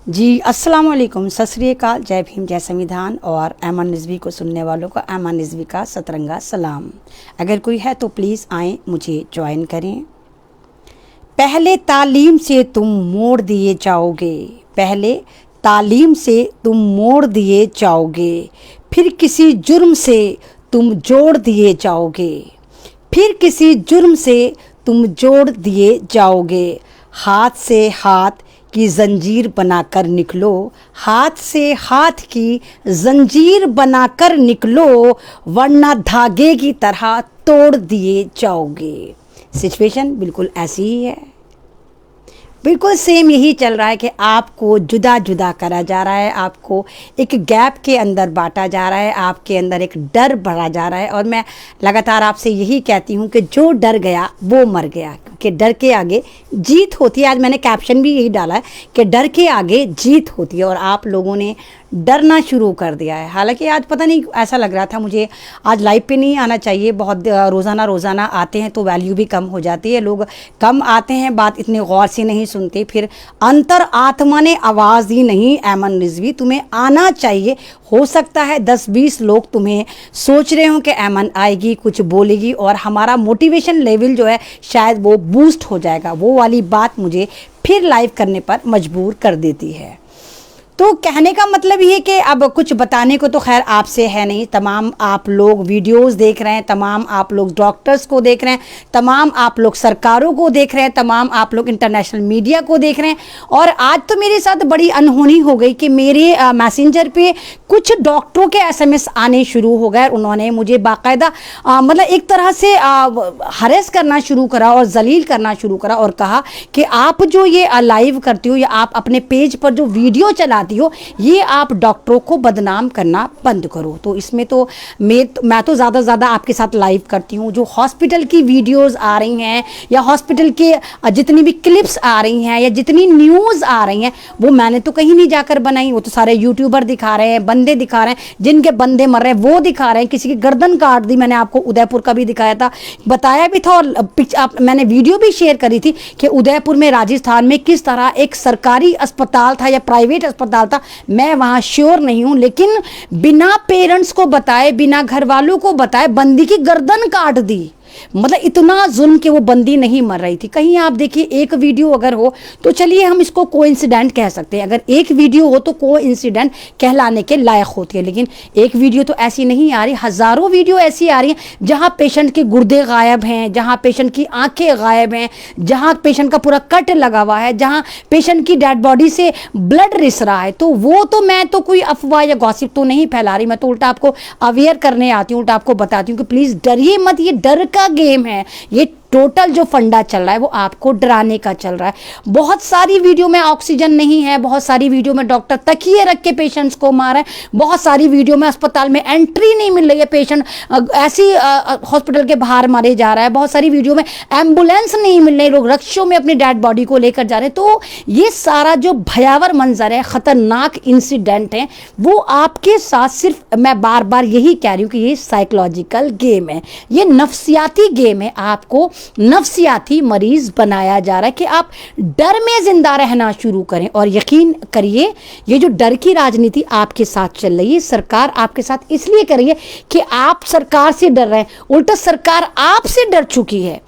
जी अस्सलाम वालेकुम, सत श्री अकाल, जय भीम, जय संविधान। और ऐमन रिजवी को सुनने वालों को ऐमन रिजवी का सतरंगा सलाम। अगर कोई है तो प्लीज़ आएँ, मुझे ज्वाइन करें। पहले तालीम से तुम मोड़ दिए जाओगे, पहले तालीम से तुम मोड़ दिए जाओगे, फिर किसी जुर्म से तुम जोड़ दिए जाओगे, फिर किसी जुर्म से तुम जोड़ दिए जाओगे। हाथ से हाथ की जंजीर बनाकर निकलो, हाथ से हाथ की जंजीर बनाकर निकलो, वरना धागे की तरह तोड़ दिए जाओगे। सिचुएशन बिल्कुल ऐसी ही है, बिल्कुल सेम यही चल रहा है कि आपको जुदा जुदा करा जा रहा है, आपको एक गैप के अंदर बांटा जा रहा है, आपके अंदर एक डर भरा जा रहा है। और मैं लगातार आपसे यही कहती हूँ कि जो डर गया वो मर गया, कि डर के आगे जीत होती है। आज मैंने कैप्शन भी यही डाला है कि डर के आगे जीत होती है, और आप लोगों ने डरना शुरू कर दिया है। हालांकि आज पता नहीं ऐसा लग रहा था मुझे आज लाइव पे नहीं आना चाहिए, बहुत रोज़ाना आते हैं तो वैल्यू भी कम हो जाती है, लोग कम आते हैं, बात इतने गौर से नहीं सुनते, फिर अंतर आत्मा ने आवाज़ ही नहीं। ऐमन रिजवी तुम्हें आना चाहिए। हो सकता है 10-20 लोग तुम्हें सोच रहे हो कि ऐमन आएगी, कुछ बोलेगी और हमारा मोटिवेशन लेवल जो है शायद वो बूस्ट हो जाएगा। वो वाली बात मुझे फिर लाइव करने पर मजबूर कर देती है। तो कहने का मतलब ये कि अब कुछ बताने को तो खैर आपसे है नहीं। तमाम आप लोग वीडियोस देख रहे हैं, तमाम आप लोग डॉक्टर्स को देख रहे हैं, तमाम आप लोग सरकारों को देख रहे हैं, तमाम आप लोग इंटरनेशनल मीडिया को देख रहे हैं। और आज तो मेरे साथ बड़ी अनहोनी हो गई कि मेरे मैसेंजर पे कुछ डॉक्टरों के SMS आने शुरू हो गए। उन्होंने मुझे बाकायदा मतलब एक तरह से हरेस करना शुरू करा और जलील करना शुरू करा और कहा कि आप जो ये लाइव करती हो या आप अपने पेज पर जो वीडियो चलाती हो, ये आप डॉक्टरों को बदनाम करना बंद करो। तो इसमें तो मैं तो ज़्यादा आपके साथ लाइव करती हूँ। जो हॉस्पिटल की वीडियोस आ रही हैं या हॉस्पिटल के जितनी भी क्लिप्स आ रही हैं या जितनी न्यूज़ आ रही हैं, वो मैंने तो कहीं नहीं जाकर बनाई। वो तो सारे यूट्यूबर दिखा रहे हैं, बंदे दिखा रहे हैं, जिनके बंदे मर रहे हैं वो दिखा रहे हैं। किसी की गर्दन काट दी, मैंने आपको उदयपुर का भी दिखाया था, बताया भी था, और मैंने वीडियो भी शेयर करी थी कि उदयपुर में राजस्थान में किस तरह एक सरकारी अस्पताल था या प्राइवेट अस्पताल था, मैं वहां श्योर नहीं हूं, लेकिन बिना पेरेंट्स को बताए, बिना घर वालों को बताए बंदी की गर्दन काट दी। मतलब इतना जुल्म कि वो बंदी नहीं मर रही थी। कहीं आप देखिए, एक वीडियो अगर हो तो चलिए हम इसको कोइंसिडेंट कह सकते हैं, अगर एक वीडियो हो तो कोइंसिडेंट कहलाने के लायक होती है। लेकिन एक वीडियो तो ऐसी नहीं आ रही, हजारों वीडियो ऐसी आ रही हैं जहां पेशेंट के गुर्दे गायब हैं, जहां पेशेंट की आंखें गायब हैं, जहां पेशेंट का पूरा कट लगा हुआ है, जहां पेशेंट की डेड बॉडी से ब्लड रिस रहा है। तो वो तो मैं तो कोई अफवाह या गॉसिप तो नहीं फैला रही, मैं तो उल्टा आपको अवेयर करने आती हूँ, उल्टा आपको बताती हूँ कि प्लीज डरिए मत, ये डर का गेम है। ये टोटल जो फंडा चल रहा है वो आपको डराने का चल रहा है। बहुत सारी वीडियो में ऑक्सीजन नहीं है, बहुत सारी वीडियो में डॉक्टर तकिए रख के पेशेंट्स को मार रहे हैं, बहुत सारी वीडियो में अस्पताल में एंट्री नहीं मिल रही है, पेशेंट ऐसी हॉस्पिटल के बाहर मारे जा रहा है, बहुत सारी वीडियो में एम्बुलेंस नहीं मिल रही, लोग रक्षों में अपनी डेड बॉडी को लेकर जा रहे हैं। तो ये सारा जो भयावह मंजर है, खतरनाक इंसिडेंट है, वो आपके साथ सिर्फ मैं बार बार यही कह रही हूँ कि ये साइकोलॉजिकल गेम है, ये नफ्सियाती गेम है। आपको नफ्सियाती मरीज बनाया जा रहा है कि आप डर में जिंदा रहना शुरू करें। और यकीन करिए, ये जो डर की राजनीति आपके साथ चल रही है, सरकार आपके साथ इसलिए कर रही है कि आप सरकार से डर रहे हैं, उल्टा सरकार आपसे डर चुकी है।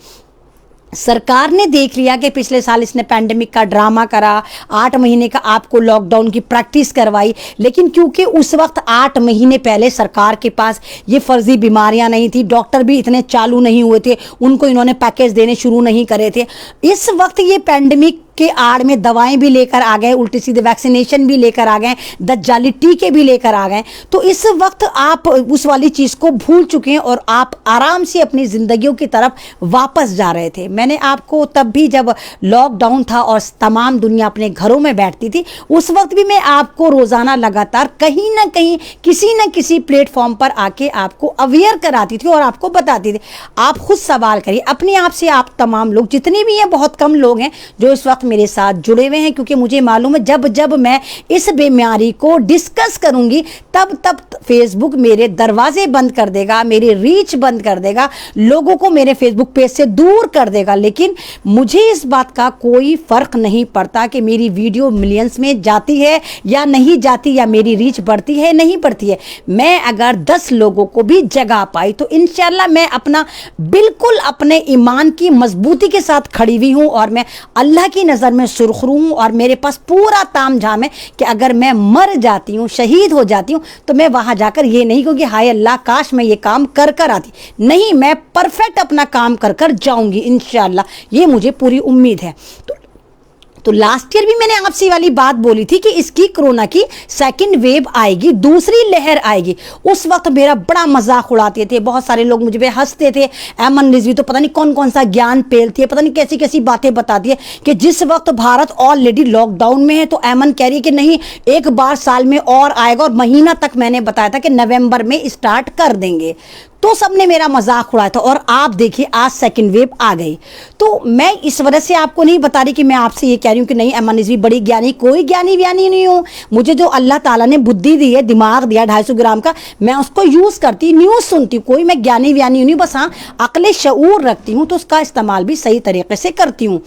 सरकार ने देख लिया कि पिछले साल इसने पैंडेमिक का ड्रामा करा, 8 महीने का आपको लॉकडाउन की प्रैक्टिस करवाई, लेकिन क्योंकि उस वक्त 8 महीने पहले सरकार के पास ये फर्जी बीमारियां नहीं थी, डॉक्टर भी इतने चालू नहीं हुए थे, उनको इन्होंने पैकेज देने शुरू नहीं करे थे। इस वक्त ये पैंडेमिक के आड़ में दवाएं भी लेकर आ गए, उल्टी सीधे वैक्सीनेशन भी लेकर आ गए, दज्जाली टीके भी लेकर आ गए। तो इस वक्त आप उस वाली चीज़ को भूल चुके हैं और आप आराम से अपनी ज़िंदगियों की तरफ वापस जा रहे थे। मैंने आपको तब भी, जब लॉकडाउन था और तमाम दुनिया अपने घरों में बैठती थी, उस वक्त भी मैं आपको रोज़ाना लगातार कहीं ना कहीं किसी न किसी प्लेटफॉर्म पर आके आपको अवेयर कराती थी और आपको बताती थी। आप खुद सवाल करिए अपने आप से, आप तमाम लोग जितने भी हैं, बहुत कम लोग हैं जो इस वक्त मेरे साथ जुड़े हुए हैं, क्योंकि मुझे मालूम है जब जब मैं इस बीमारी को डिस्कस करूंगी तब तब फेसबुक मेरे दरवाजे बंद कर देगा, मेरी रीच बंद कर देगा, लोगों को मेरे फेसबुक पेज से दूर कर देगा। लेकिन मुझे इस बात का कोई फर्क नहीं पड़ता कि मेरी वीडियो मिलियंस में जाती है या नहीं जाती, या मेरी रीच बढ़ती है नहीं बढ़ती है। मैं अगर 10 लोगों को भी जगा पाई तो इंशाल्लाह मैं अपना बिल्कुल अपने ईमान की मजबूती के साथ खड़ी हुई हूं, और मैं अल्लाह की नज़र में सुरखरू हूं, और मेरे पास पूरा तामझाम है कि अगर मैं मर जाती हूं, शहीद हो जाती हूं, तो मैं वहां जाकर ये नहीं कहूँगी हाय अल्लाह काश मैं ये काम कर आती। नहीं, मैं परफेक्ट अपना काम कर जाऊंगी इंशाल्लाह, ये मुझे पूरी उम्मीद है। तो लास्ट ईयर भी मैंने आपसे वाली बात बोली थी कि इसकी कोरोना की सेकंड वेव आएगी, दूसरी लहर आएगी। उस वक्त मेरा बड़ा मजाक उड़ाते थे, बहुत सारे लोग मुझे पे हंसते थे, ऐमन रिजवी तो पता नहीं कौन कौन सा ज्ञान पेलती है, पता नहीं कैसी कैसी बातें बताती है कि जिस वक्त भारत ऑलरेडी लॉकडाउन में है तो ऐमन कह रही है कि नहीं एक बार साल में और आएगा, और महीना तक मैंने बताया था कि नवंबर में स्टार्ट कर देंगे। तो सबने मेरा मजाक उड़ाया था, और आप देखिए आज सेकंड वेव आ गई। तो मैं इस वजह से आपको नहीं बता रही कि मैं आपसे ये कह रही हूँ कि नहीं ऐमन रिजवी बड़ी ज्ञानी, कोई ज्ञानी व्यानी नहीं हूँ। मुझे जो अल्लाह ताला ने बुद्धि दी है, दिमाग दिया 250 ग्राम का, मैं उसको यूज करती, न्यूज सुनती हूँ। कोई मैं ज्ञानी व्यानी नहीं, बस हाँ अक्ल शऊर रखती हूँ, तो उसका इस्तेमाल भी सही तरीके से करती हूँ।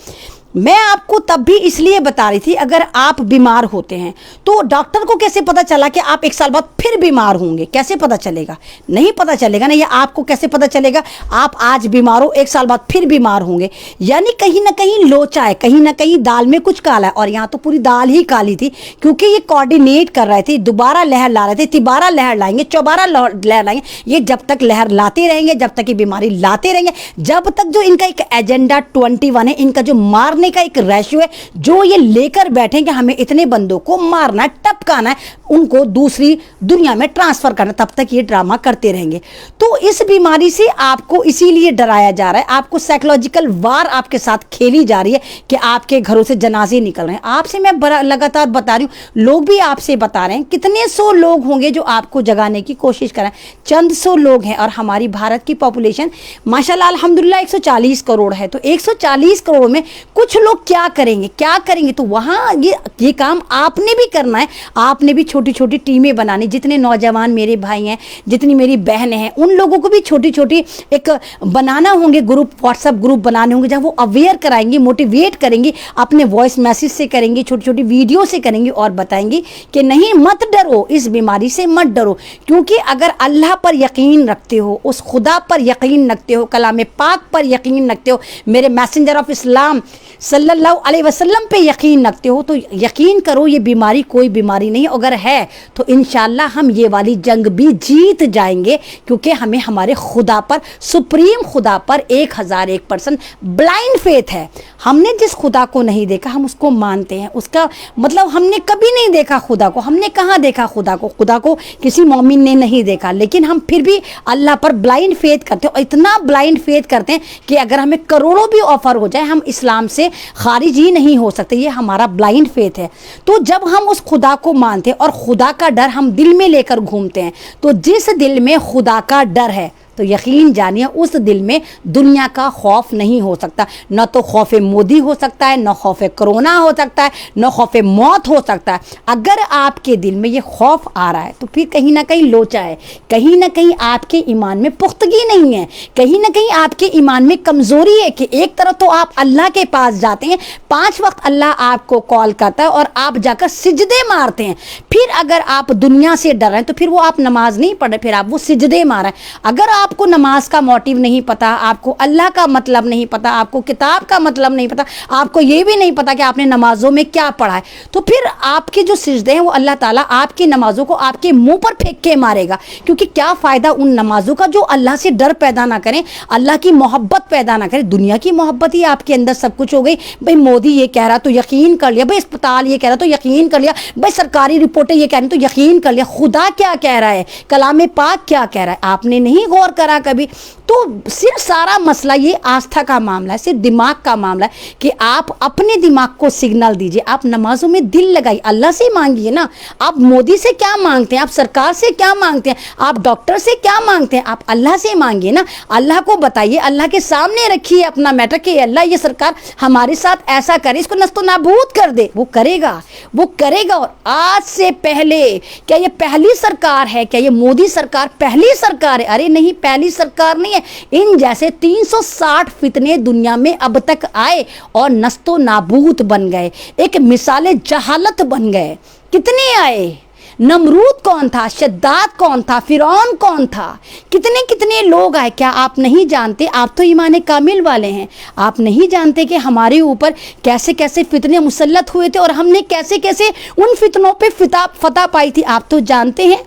मैं आपको तब भी इसलिए बता रही थी, अगर आप बीमार होते हैं तो डॉक्टर को कैसे पता चला कि आप 1 साल बाद फिर बीमार होंगे? कैसे पता चलेगा? नहीं पता चलेगा ना। ये आपको कैसे पता चलेगा आप आज बीमार हो 1 साल बाद फिर बीमार होंगे? यानी कहीं ना कहीं लोचा है, कहीं ना कहीं दाल में कुछ काला है, और यहाँ तो पूरी दाल ही काली थी, क्योंकि ये कोऑर्डिनेट कर रहे थे, दोबारा लहर ला रहे थे, तिबारा लहर लाएंगे, चौबारा लहर लाएंगे। ये जब तक लहर लाते रहेंगे, जब तक ये बीमारी लाते रहेंगे, जब तक जो इनका एक एजेंडा 21 है, इनका जो मारने का एक रेशियो है, जो ये लेकर बैठे कि हमें इतने बंदों को मारना है, टपकाना है, उनको दूसरी दुनिया में ट्रांसफर करना, तब तक ये ड्रामा करते रहेंगे। तो इस बीमारी से आपको इसीलिए डराया जा रहा है, आपको साइकोलॉजिकल वार आपके साथ खेली जा रही है कि आपके घरों से जनाजे निकल रहे हैं। आपसे मैं लगातार बता रही हूं, लोग भी आपसे बता रहे हैं, कितने 100 लोग होंगे जो आपको जगाने की कोशिश कर रहे हैं। चंद 100 लोग हैं, और हमारी भारत की पॉपुलेशन माशाल्लाह अल्हम्दुलिल्लाह 140 करोड़ है। तो 140 करोड़ में कुछ लोग क्या करेंगे? तो वहां ये काम आपने भी करना है। आपने भी छोटी छोटी टीमें बनानी, जितने नौजवान मेरे भाई हैं, जितनी मेरी बहनें हैं, उन लोगों को भी छोटी छोटी एक बनाना होंगे ग्रुप, व्हाट्सएप ग्रुप बनाने होंगे, जहाँ वो अवेयर कराएंगे, मोटिवेट करेंगे, अपने वॉइस मैसेज से करेंगे, छोटी छोटी वीडियो से करेंगे, और बताएंगे कि नहीं मत डरो, इस बीमारी से मत डरो। क्योंकि अगर अल्लाह पर यकीन रखते हो, उस खुदा पर यकीन रखते हो, कलाम पाक पर यकीन रखते हो, मेरे मैसेंजर ऑफ इस्लाम सल्लल्लाहु अलैहि वसल्लम पे यकीन रखते हो, तो यकीन करो ये बीमारी कोई बीमारी नहीं। अगर है तो इंशाल्लाह हम ये वाली जंग भी जीत जाएंगे, क्योंकि हमें हमारे खुदा पर, सुप्रीम खुदा पर 1001% ब्लाइंड फेथ है। हमने जिस खुदा को नहीं देखा हम उसको मानते हैं, उसका मतलब हमने कभी नहीं देखा खुदा को। हमने कहाँ देखा खुदा को? खुदा को किसी मोमिन ने नहीं देखा, लेकिन हम फिर भी अल्लाह पर ब्लाइंड फेथ करते हैं। इतना ब्लाइंड फेथ करते हैं कि अगर हमें करोड़ों भी ऑफर हो जाए हम इस्लाम से खारिज ही नहीं हो सकते। ये हमारा ब्लाइंड फेथ है। तो जब हम उस खुदा को मानते हैं और खुदा का डर हम दिल में लेकर घूमते हैं, तो जिस दिल में खुदा का डर है तो यकीन जानिए उस दिल में दुनिया का खौफ नहीं हो सकता। न तो खौफ मोदी हो सकता है, न खौफ कोरोना हो सकता है, न खौफ मौत हो सकता है। अगर आपके दिल में ये खौफ आ रहा है तो फिर कहीं ना कहीं लोचा है, कहीं ना कहीं आपके ईमान में पुख्तगी नहीं है, कहीं ना कहीं आपके ईमान में कमज़ोरी है। कि एक तरफ तो आप अल्लाह के पास जाते हैं, 5 वक्त अल्लाह आपको कॉल करता है और आप जाकर सिजदे मारते हैं। फिर अगर आप दुनिया से डर रहे हैं तो फिर वो आप नमाज नहीं पढ़ रहे, फिर आप वो सिजदे मार रहे हैं। अगर आपको नमाज का मोटिव नहीं पता, आपको अल्लाह का मतलब नहीं पता, आपको किताब का मतलब नहीं पता, आपको ये भी नहीं पता कि आपने नमाजों में क्या पढ़ा है, तो फिर आपके जो सिजदे हैं वो अल्लाह ताला आपकी नमाजों को आपके मुंह पर फेंक के मारेगा। क्योंकि क्या फ़ायदा उन नमाजों का जो अल्लाह से डर पैदा ना करें, अल्लाह की मोहब्बत पैदा ना करें। दुनिया की मोहब्बत ही आपके अंदर सब कुछ हो गई। भाई मोदी ये कह रहा तो यकीन कर लिया, भाई अस्पताल ये कह रहा तो यकीन कर लिया, भाई सरकारी रिपोर्टें ये कह रही तो यकीन कर लिया। खुदा क्या कह रहा है, कलाम पाक क्या कह रहा है, आपने नहीं गौर करा कभी। तो सिर्फ सारा मसला ये आस्था का मामला है, सिर्फ दिमाग का मामला है कि आप अपने दिमाग को सिग्नल दीजिए। आप नमाजों में दिल लगाइए, अल्लाह से मांगिए ना। आप मोदी से क्या मांगते हैं, आप सरकार से क्या मांगते हैं, आप डॉक्टर से क्या मांगते हैं, आप अल्लाह से मांगिए ना। अल्लाह को बताइए, अल्लाह के सामने रखिए अपना मैटर कि अल्लाह ये सरकार हमारे साथ ऐसा करे, इसको नस्तो नाबूद कर दे। वो करेगा, वो करेगा। और आज से पहले, क्या ये पहली सरकार है, क्या ये मोदी सरकार पहली सरकार है? अरे नहीं, पहली सरकार नहीं है। इन जैसे 360 फितने दुनिया में अब तक आए और नस्तो नाबूद बन गए, एक मिसाले जहालत बन गए। कितने आए? नमरूद कौन था, शद्दाद कौन था, फिरौन कौन था, कितने कितने लोग आए। क्या आप नहीं जानते? आप तो ईमान कामिल वाले हैं, आप नहीं जानते कि हमारे ऊपर कैसे कैसे फितने मुसल्लत हुए थे और हमने कैसे कैसे उन फितनों पे फतह पाई थी। आप तो जानते हैं।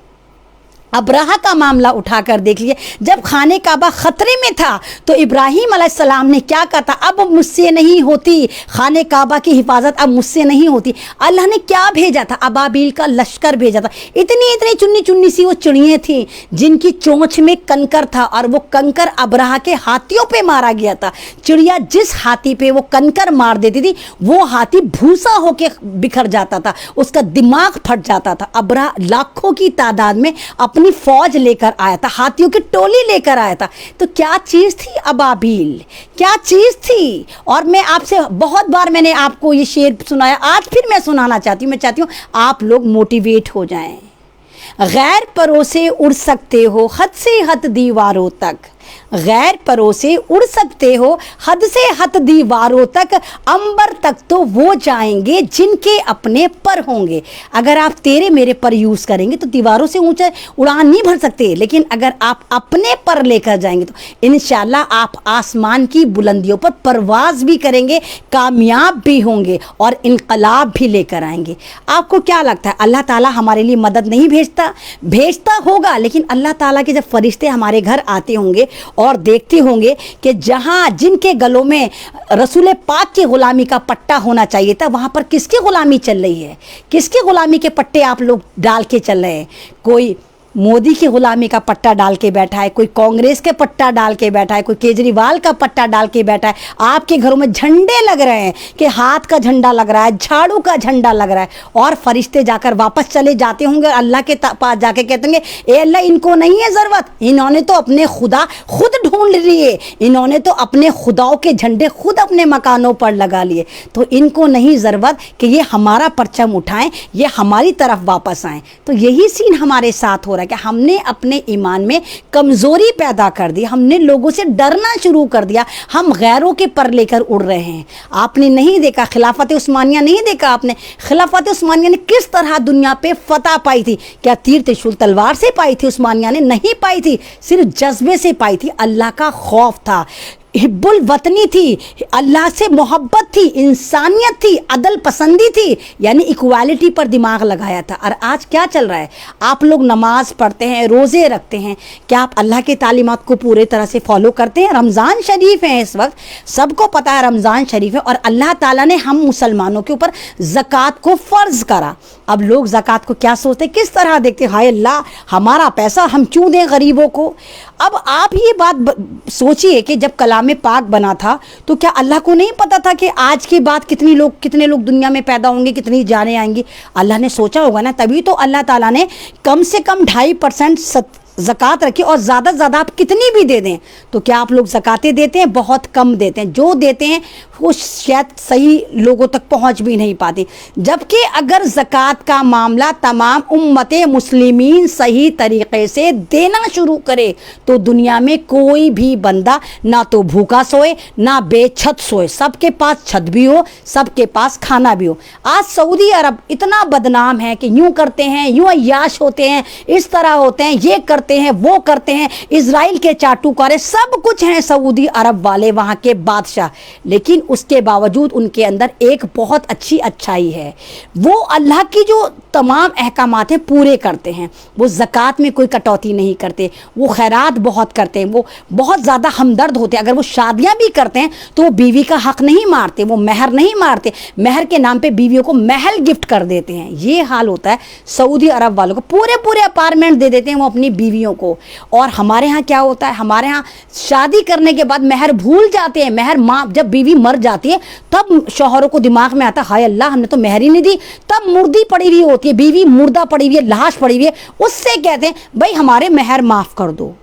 अब्राहा का मामला उठाकर देख लीजिए, जब खाने काबा खतरे में था तो इब्राहिम अलैहिस्सलाम ने क्या कहा था, अब मुझसे नहीं होती खाने काबा की हिफाजत, अब मुझसे नहीं होती। अल्लाह ने क्या भेजा था? अबाबील का लश्कर भेजा था। इतनी इतनी चुन्नी चुन्नी सी वो चिड़ियाँ थी जिनकी चोंच में कंकर था और वो कंकर अब्राहा के हाथियों पे मारा गया था। चिड़िया जिस हाथी पे वो कंकर मार देती थी वो हाथी भूसा होके बिखर जाता था, उसका दिमाग फट जाता था। अब्राहा लाखों की तादाद में अपनी फौज लेकर आया था, हाथियों की टोली लेकर आया था। तो क्या चीज थी अबाबील, क्या चीज थी? और मैं आपसे बहुत बार मैंने आपको ये शेर सुनाया, आज फिर मैं सुनाना चाहती हूँ। मैं चाहती हूँ आप लोग मोटिवेट हो जाएं। गैर परोसे उड़ सकते हो हद से हद दीवारों तक, गैर परोसे उड़ सकते हो हद से हद दीवारों तक, अंबर तक तो वो जाएंगे जिनके अपने पर होंगे। अगर आप तेरे मेरे पर यूज करेंगे तो दीवारों से ऊंचा उड़ान नहीं भर सकते, लेकिन अगर आप अपने पर लेकर जाएंगे तो इंशाल्लाह आप आसमान की बुलंदियों पर परवाज भी करेंगे, कामयाब भी होंगे और इनकलाब भी लेकर आएंगे। आपको क्या लगता है अल्लाह ताला हमारे लिए मदद नहीं भेजता? भेजता होगा, लेकिन अल्लाह ताला के जब फरिश्ते हमारे घर आते होंगे और देखते होंगे कि जहां जिनके गलों में रसूल पाक की गुलामी का पट्टा होना चाहिए था, वहां पर किसकी गुलामी चल रही है? किसकी गुलामी के पट्टे आप लोग डाल के चल रहे हैं? कोई मोदी की गुलामी का पट्टा डाल के बैठा है, कोई कांग्रेस के पट्टा डाल के बैठा है, कोई केजरीवाल का पट्टा डाल के बैठा है। आपके घरों में झंडे लग रहे हैं कि हाथ का झंडा लग रहा है, झाड़ू का झंडा लग रहा है, और फरिश्ते जाकर वापस चले जाते होंगे और अल्लाह के पास जाके कहते होंगे, ए अल्लाह इनको नहीं है ज़रूरत, इन्होंने तो अपने खुदा खुद ढूंढ लिए, इन्होंने तो अपने खुदाओं के झंडे खुद अपने मकानों पर लगा लिए, तो इनको नहीं ज़रूरत कि ये हमारा परचम उठाएं, ये हमारी तरफ वापस आएँ। तो यही सीन हमारे साथ हो रहा है कि हमने अपने ईमान में कमजोरी पैदा कर दी, हमने लोगों से डरना शुरू कर दिया, हम गैरों के पर लेकर उड़ रहे हैं। आपने नहीं देखा खिलाफत उस्मानिया, नहीं देखा आपने खिलाफत उस्मानिया ने किस तरह दुनिया पे फतह पाई थी? क्या तीर त्रिशूल तलवार से पाई थी उस्मानिया ने? नहीं पाई थी, सिर्फ जज्बे से पाई थी। अल्लाह का खौफ था, हिब्बुल वतनी थी, अल्लाह से मोहब्बत थी, इंसानियत थी, अदल पसंदी थी, यानी इक्वालिटी पर दिमाग लगाया था। और आज क्या चल रहा है? आप लोग नमाज पढ़ते हैं, रोज़े रखते हैं, क्या आप अल्लाह के तालीमात को पूरे तरह से फॉलो करते हैं? रमज़ान शरीफ है इस वक्त, सबको पता है रमज़ान शरीफ है, और अल्लाह ताला ने हम मुसलमानों के ऊपर ज़कात को फ़र्ज़ करा। अब लोग ज़कात को क्या सोचते हैं, किस तरह देखते हैं, हाय अल्लाह हमारा पैसा हम क्यों दें गरीबों को? अब आप ये बात सोचिए कि जब कलाम पाक बना था तो क्या अल्लाह को नहीं पता था कि आज के बाद कितने लोग दुनिया में पैदा होंगे, कितनी जानें आएंगी? अल्लाह ने सोचा होगा ना, तभी तो अल्लाह ताला ने कम से कम 2.5% ज़कात रखी, और ज़्यादा से ज़्यादा आप कितनी भी दे दें। तो क्या आप लोग ज़कातें देते हैं? बहुत कम देते हैं, जो देते हैं वो शायद सही लोगों तक पहुंच भी नहीं पाती। जबकि अगर ज़कात का मामला तमाम उम्मत मुस्लिमीन सही तरीक़े से देना शुरू करे तो दुनिया में कोई भी बंदा ना तो भूखा सोए ना बेछत सोए, सबके पास छत भी हो, सबके पास खाना भी हो। आज सऊदी अरब इतना बदनाम है कि यूँ करते हैं, यूँ अय्याश होते हैं, इस तरह होते हैं, ये करते हैं, वो करते हैं, इजराइल के चाटुकारे सब कुछ हैं सऊदी अरब वाले, वहाँ के बादशाह। लेकिन उसके बावजूद उनके अंदर एक बहुत अच्छी अच्छाई है, वो अल्लाह की जो तमाम अहकामात हैं पूरे करते हैं, वो ज़कात में कोई कटौती नहीं करते, वो खैरात बहुत करते हैं, वो बहुत ज़्यादा हमदर्द होते हैं। अगर वो शादियाँ भी करते हैं तो वो बीवी का हक़ नहीं मारते, वो महर नहीं मारते, महर के नाम पे बीवियों को महल गिफ्ट कर देते हैं। ये हाल होता है सऊदी अरब वालों को, पूरे पूरे अपार्टमेंट दे देते हैं वो अपनी बीवियों को। और हमारे यहाँ क्या होता है, हमारे यहाँ शादी करने के बाद महर भूल जाते हैं। महर माँ जब बीवी मर जाती है तब शौहरों को दिमाग में आता है हाय अल्लाह हमने तो महर ही नहीं दी, तब मुर्दी पड़ी हुई होती है, बीवी मुर्दा पड़ी हुई है, लाश पड़ी हुई है, उससे कहते हैं भाई हमारे महर माफ़ कर दो।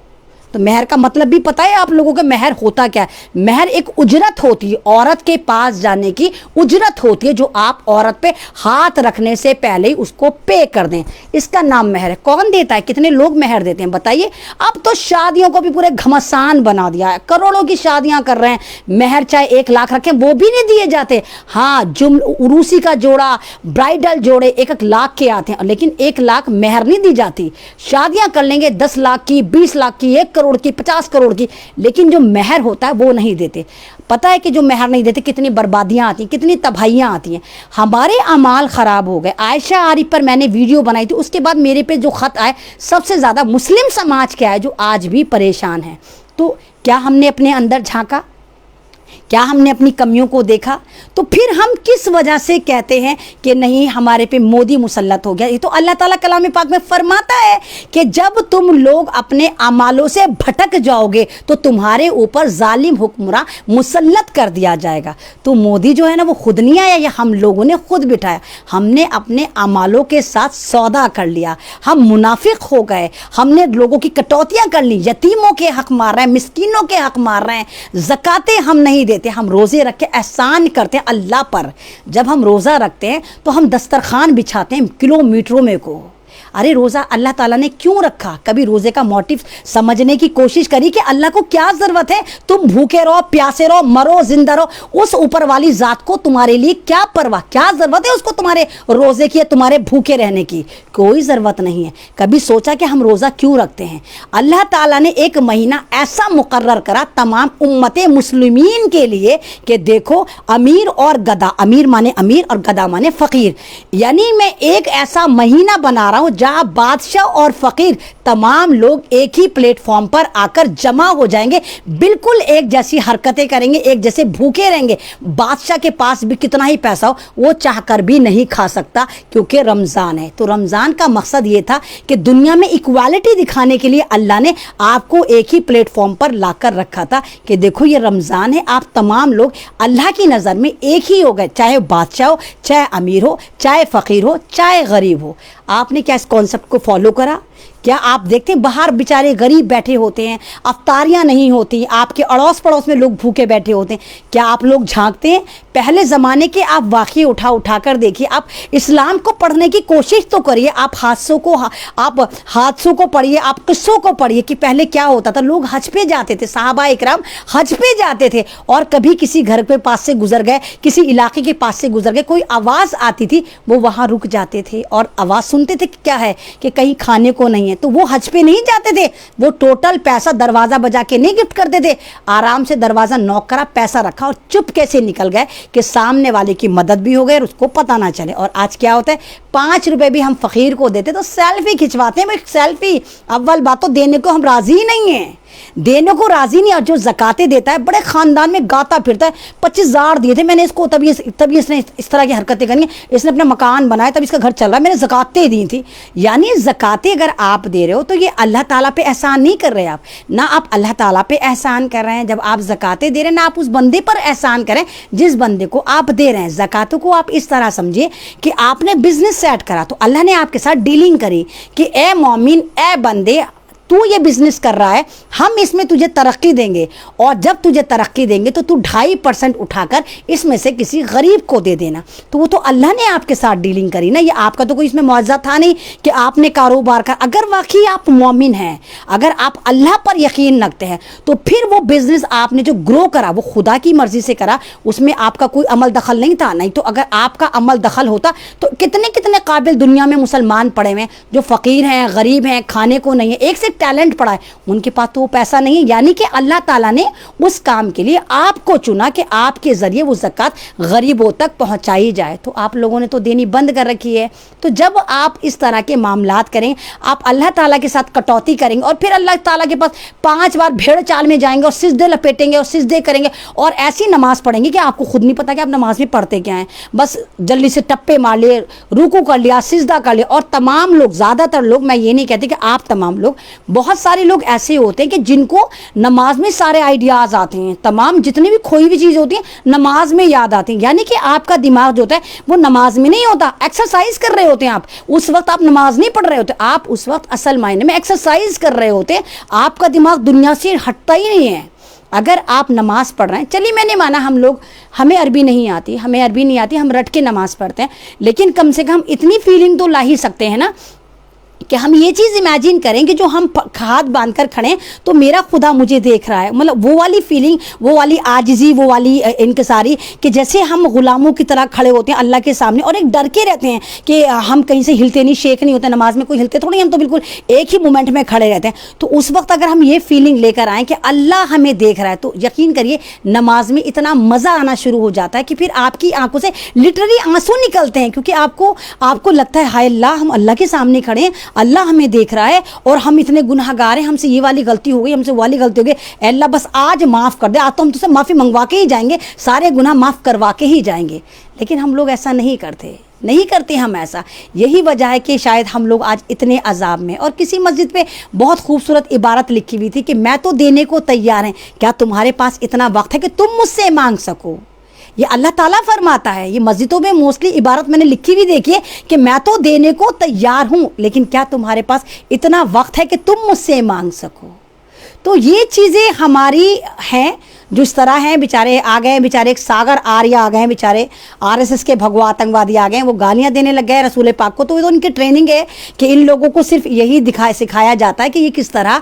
तो महर का मतलब भी पता है आप लोगों को, महर होता क्या है? महर एक उजरत होती है, औरत के पास जाने की उजरत होती है जो आप औरत पे हाथ रखने से पहले ही उसको पे कर दें, इसका नाम महर है। कौन देता है? कितने लोग महर देते हैं बताइए? अब तो शादियों को भी पूरे घमसान बना दिया है, करोड़ों की शादियां कर रहे हैं, महर चाहे 1 लाख रखें वो भी नहीं दिए जाते। हाँ, उरूसी का जोड़ा, ब्राइडल जोड़े 1-1 लाख के आते हैं, लेकिन 1 लाख महर नहीं दी जाती। शादियां कर लेंगे 10 लाख की, 20 लाख की, 1 करोड़ की, 50 करोड़ की, लेकिन जो महर होता है वो नहीं देते। पता है कि जो महर नहीं देते कितनी बर्बादियां आती हैं, कितनी तबाहियां आती हैं, हमारे अमाल ख़राब हो गए। आयशा आरिफ पर मैंने वीडियो बनाई थी, उसके बाद मेरे पे जो ख़त आए सबसे ज़्यादा मुस्लिम समाज क्या है जो आज भी परेशान है। तो क्या हमने अपने अंदर झांका? क्या हमने अपनी कमियों को देखा? तो फिर हम किस वजह से कहते हैं कि नहीं हमारे पे मोदी मुसल्लत हो गया? ये तो अल्लाह ताला कलाम पाक में फरमाता है कि जब तुम लोग अपने अमालों से भटक जाओगे तो तुम्हारे ऊपर जालिम हुक्मरान मुसल्लत कर दिया जाएगा। तो मोदी जो है ना वो खुद नहीं आया, या हम लोगों ने खुद बिठाया। हमने अपने अमालों के साथ सौदा कर लिया, हम मुनाफिक हो गए, हमने लोगों की कटौतियाँ कर ली, यतीमों के हक मार रहे हैं, मिस्कीनों के हक मार रहे हैं, ज़कातें हम नहीं देते, हम रोज़े रख के एहसान करते हैं अल्लाह पर। जब हम रोज़ा रखते हैं तो हम दस्तरखान बिछाते हैं किलोमीटरों में को। अरे रोज़ा अल्लाह ताला ने क्यों रखा? कभी रोज़े का मोटिव समझने की कोशिश करी कि अल्लाह को क्या ज़रूरत है? तुम भूखे रहो, प्यासे रहो, मरो, जिंदा रहो, उस ऊपर वाली ज़ात को तुम्हारे लिए क्या परवाह, क्या ज़रूरत है उसको तुम्हारे रोज़े की या तुम्हारे भूखे रहने की? कोई ज़रूरत नहीं है। कभी सोचा कि हम रोज़ा क्यों रखते हैं? अल्लाह ताला ने एक महीना ऐसा मुकर्रर करा तमाम उम्मते मुस्लिमीन के लिए कि देखो अमीर और गदा, अमीर माने अमीर और गदा माने फ़कीर, यानी मैं एक ऐसा महीना बना रहा हूँ जहाँ बादशाह और फ़कीर तमाम लोग एक ही प्लेटफॉर्म पर आकर जमा हो जाएंगे, बिल्कुल एक जैसी हरकतें करेंगे, एक जैसे भूखे रहेंगे। बादशाह के पास भी कितना ही पैसा हो वो चाहकर भी नहीं खा सकता क्योंकि रमज़ान है। तो रमज़ान का मकसद ये था कि दुनिया में इक्वालिटी दिखाने के लिए अल्लाह ने आपको एक ही प्लेटफॉर्म पर लाकर रखा था कि देखो ये रमज़ान है, आप तमाम लोग अल्लाह की नज़र में एक ही हो गए, चाहे बादशाह हो, चाहे अमीर हो, चाहे फ़कीर हो, चाहे गरीब हो। आपने क्या इस कॉन्सेप्ट को फॉलो करा? क्या आप देखते हैं बाहर बेचारे गरीब बैठे होते हैं, अफ्तारियां नहीं होती, आपके अड़ोस पड़ोस में लोग भूखे बैठे होते हैं, क्या आप लोग झांकते हैं? पहले ज़माने के आप वाक़ये उठा कर देखिए, आप इस्लाम को पढ़ने की कोशिश तो करिए, आप हादसों को पढ़िए, आप किस्सों को पढ़िए कि पहले क्या होता था। लोग हज पे जाते थे, सहाबा इकराम हज पे जाते थे, और कभी किसी घर के पास से गुजर गए, किसी इलाके के पास से गुजर गए, कोई आवाज़ आती थी वो वहाँ रुक जाते थे और आवाज़ सुनते थे कि क्या है, कि कहीं खाने को नहीं है। तो वो हज पे नहीं जाते थे, वो टोटल पैसा दरवाज़ा बजा के नहीं गिफ्ट करते थे, आराम से दरवाज़ा नॉक करा, पैसा रखा और चुप कैसे निकल गए कि सामने वाले की मदद भी हो गई और उसको पता ना चले। और आज क्या होता है, 5 रुपए भी हम फ़कीर को देते तो सेल्फी खिंचवाते हैं। भाई सेल्फी, अव्वल बात तो देने को हम राज़ी ही नहीं हैं, देने को राज़ी नहीं। और जो ज़कातें देता है बड़े ख़ानदान में गाता फिरता है, 25,000 दिए थे मैंने इसको, तभी इसने इस तरह की हरकतें करी, इसने अपना मकान बनाया तब इसका घर चल रहा है, मैंने ज़कातें दी थी। यानी ज़कातें अगर आप दे रहे हो तो ये अल्लाह ताला पे एहसान नहीं कर रहे आप, ना आप अल्लाह ताला पे एहसान कर रहे हैं जब आप ज़कातें दे रहे हैं, ना आप उस बंदे पर एहसान करें जिस बंदे को आप दे रहे हैं। ज़कातों को आप इस तरह समझिए कि आपने बिजनेस सेट करा तो अल्लाह ने आपके साथ डीलिंग करी कि ए मोमिन, ए बंदे, तू ये बिजनेस कर रहा है, हम इसमें तुझे तरक्की देंगे, और जब तुझे तरक्की देंगे तो तू 2.5% उठाकर इसमें से किसी गरीब को दे देना। तो वो तो अल्लाह ने आपके साथ डीलिंग करी ना, ये आपका तो कोई इसमें मुआवजा था नहीं कि आपने कारोबार कर। अगर वाकई आप मोमिन हैं, अगर आप अल्लाह पर यकीन रखते हैं, तो फिर वो बिजनेस आपने जो ग्रो करा वो खुदा की मर्जी से करा, उसमें आपका कोई अमल दखल नहीं था। नहीं तो अगर आपका अमल दखल होता तो कितने कितने काबिल दुनिया में मुसलमान पड़े हुए हैं जो फ़कीर हैं, गरीब हैं, खाने को नहीं है। एक से टैलेंट पड़ा है, उनके पास तो वो पैसा नहीं है। यानी कि अल्लाह ताला ने उस काम के लिए आपको चुना कि आपके ज़रिए वो ज़कात गरीबों तक पहुंचाई जाए। तो आप लोगों ने तो देनी बंद कर रखी है। तो जब आप इस तरह के मामलात करें, आप अल्लाह ताला के साथ कटौती करेंगे और फिर अल्लाह ताला के पास 5 बार भेड़ चाल में जाएंगे और सिजदे लपेटेंगे और सिजदे करेंगे और ऐसी नमाज पढ़ेंगे कि आपको खुद नहीं पता कि आप नमाज में पढ़ते क्या हैं। बस जल्दी से टप्पे मार लिए, रुकू कर लिया, सिजदा कर लिया। और तमाम लोग, ज़्यादातर लोग, मैं ये नहीं कहती कि आप तमाम लोग, बहुत सारे लोग ऐसे होते हैं कि जिनको नमाज में सारे आइडियाज़ आते हैं, तमाम जितनी भी खोई हुई चीज़ होती हैं नमाज में याद आती हैं। यानी कि आपका दिमाग जो होता है वो नमाज में नहीं होता, एक्सरसाइज कर रहे होते हैं आप। उस वक्त आप नमाज नहीं पढ़ रहे होते, आप उस वक्त असल मायने में एक्सरसाइज कर रहे होते हैं। आपका दिमाग दुनिया से हटता ही नहीं है। अगर आप नमाज पढ़ रहे हैं, चलिए मैंने माना हम लोग, हमें अरबी नहीं आती, हम रट के नमाज पढ़ते हैं, लेकिन कम से कम इतनी फीलिंग तो ला ही सकते हैं ना कि हम ये चीज़ इमेजिन करें कि जो हम हाथ बांध कर खड़े हैं तो मेरा खुदा मुझे देख रहा है। मतलब वो वाली फीलिंग, वो वाली आजिज़ी, वो वाली इनकिसारी, कि जैसे हम गुलामों की तरह खड़े होते हैं अल्लाह के सामने और एक डर के रहते हैं कि हम कहीं से हिलते नहीं, शेक नहीं होते। नमाज में कोई हिलते थोड़ी, हम तो बिल्कुल एक ही मोमेंट में खड़े रहते हैं। तो उस वक्त अगर हम ये फीलिंग लेकर आएँ कि अल्लाह हमें देख रहा है, तो यकीन करिए नमाज में इतना मज़ा आना शुरू हो जाता है कि फिर आपकी आंखों से लिटरली आंसू निकलते हैं, क्योंकि आपको लगता है हाय अल्लाह, हम अल्लाह के सामने खड़े हैं, अल्लाह हमें देख रहा है और हम इतने गुनहगार हैं, हमसे ये वाली गलती हो गई, हमसे वो वाली गलती हो गई, अल्लाह बस आज माफ़ कर दे, आज तो हम तुझसे माफ़ी मंगवा के ही जाएंगे, सारे गुनाह माफ़ करवा के ही जाएंगे। लेकिन हम लोग ऐसा नहीं करते हम ऐसा। यही वजह है कि शायद हम लोग आज इतने अजाब में। और किसी मस्जिद पे बहुत खूबसूरत इबारत लिखी हुई थी कि मैं तो देने को तैयार हैं, क्या तुम्हारे पास इतना वक्त है कि तुम मुझसे मांग सको। ये अल्लाह ताला फरमाता है। ये मस्जिदों में मोस्टली इबारत मैंने लिखी भी देखी है कि मैं तो देने को तैयार हूँ, लेकिन क्या तुम्हारे पास इतना वक्त है कि तुम मुझसे मांग सको। तो ये चीज़ें हमारी हैं जो इस तरह हैं। बेचारे आ गए, बेचारे एक सागर आर्य आ गए, बेचारे आरएसएस के भगवा आतंकवादी आ गए, वो गालियां देने लग गए रसूल पाक को। तो ये तो इनकी ट्रेनिंग है कि इन लोगों को सिर्फ यही सिखाया जाता है कि ये किस तरह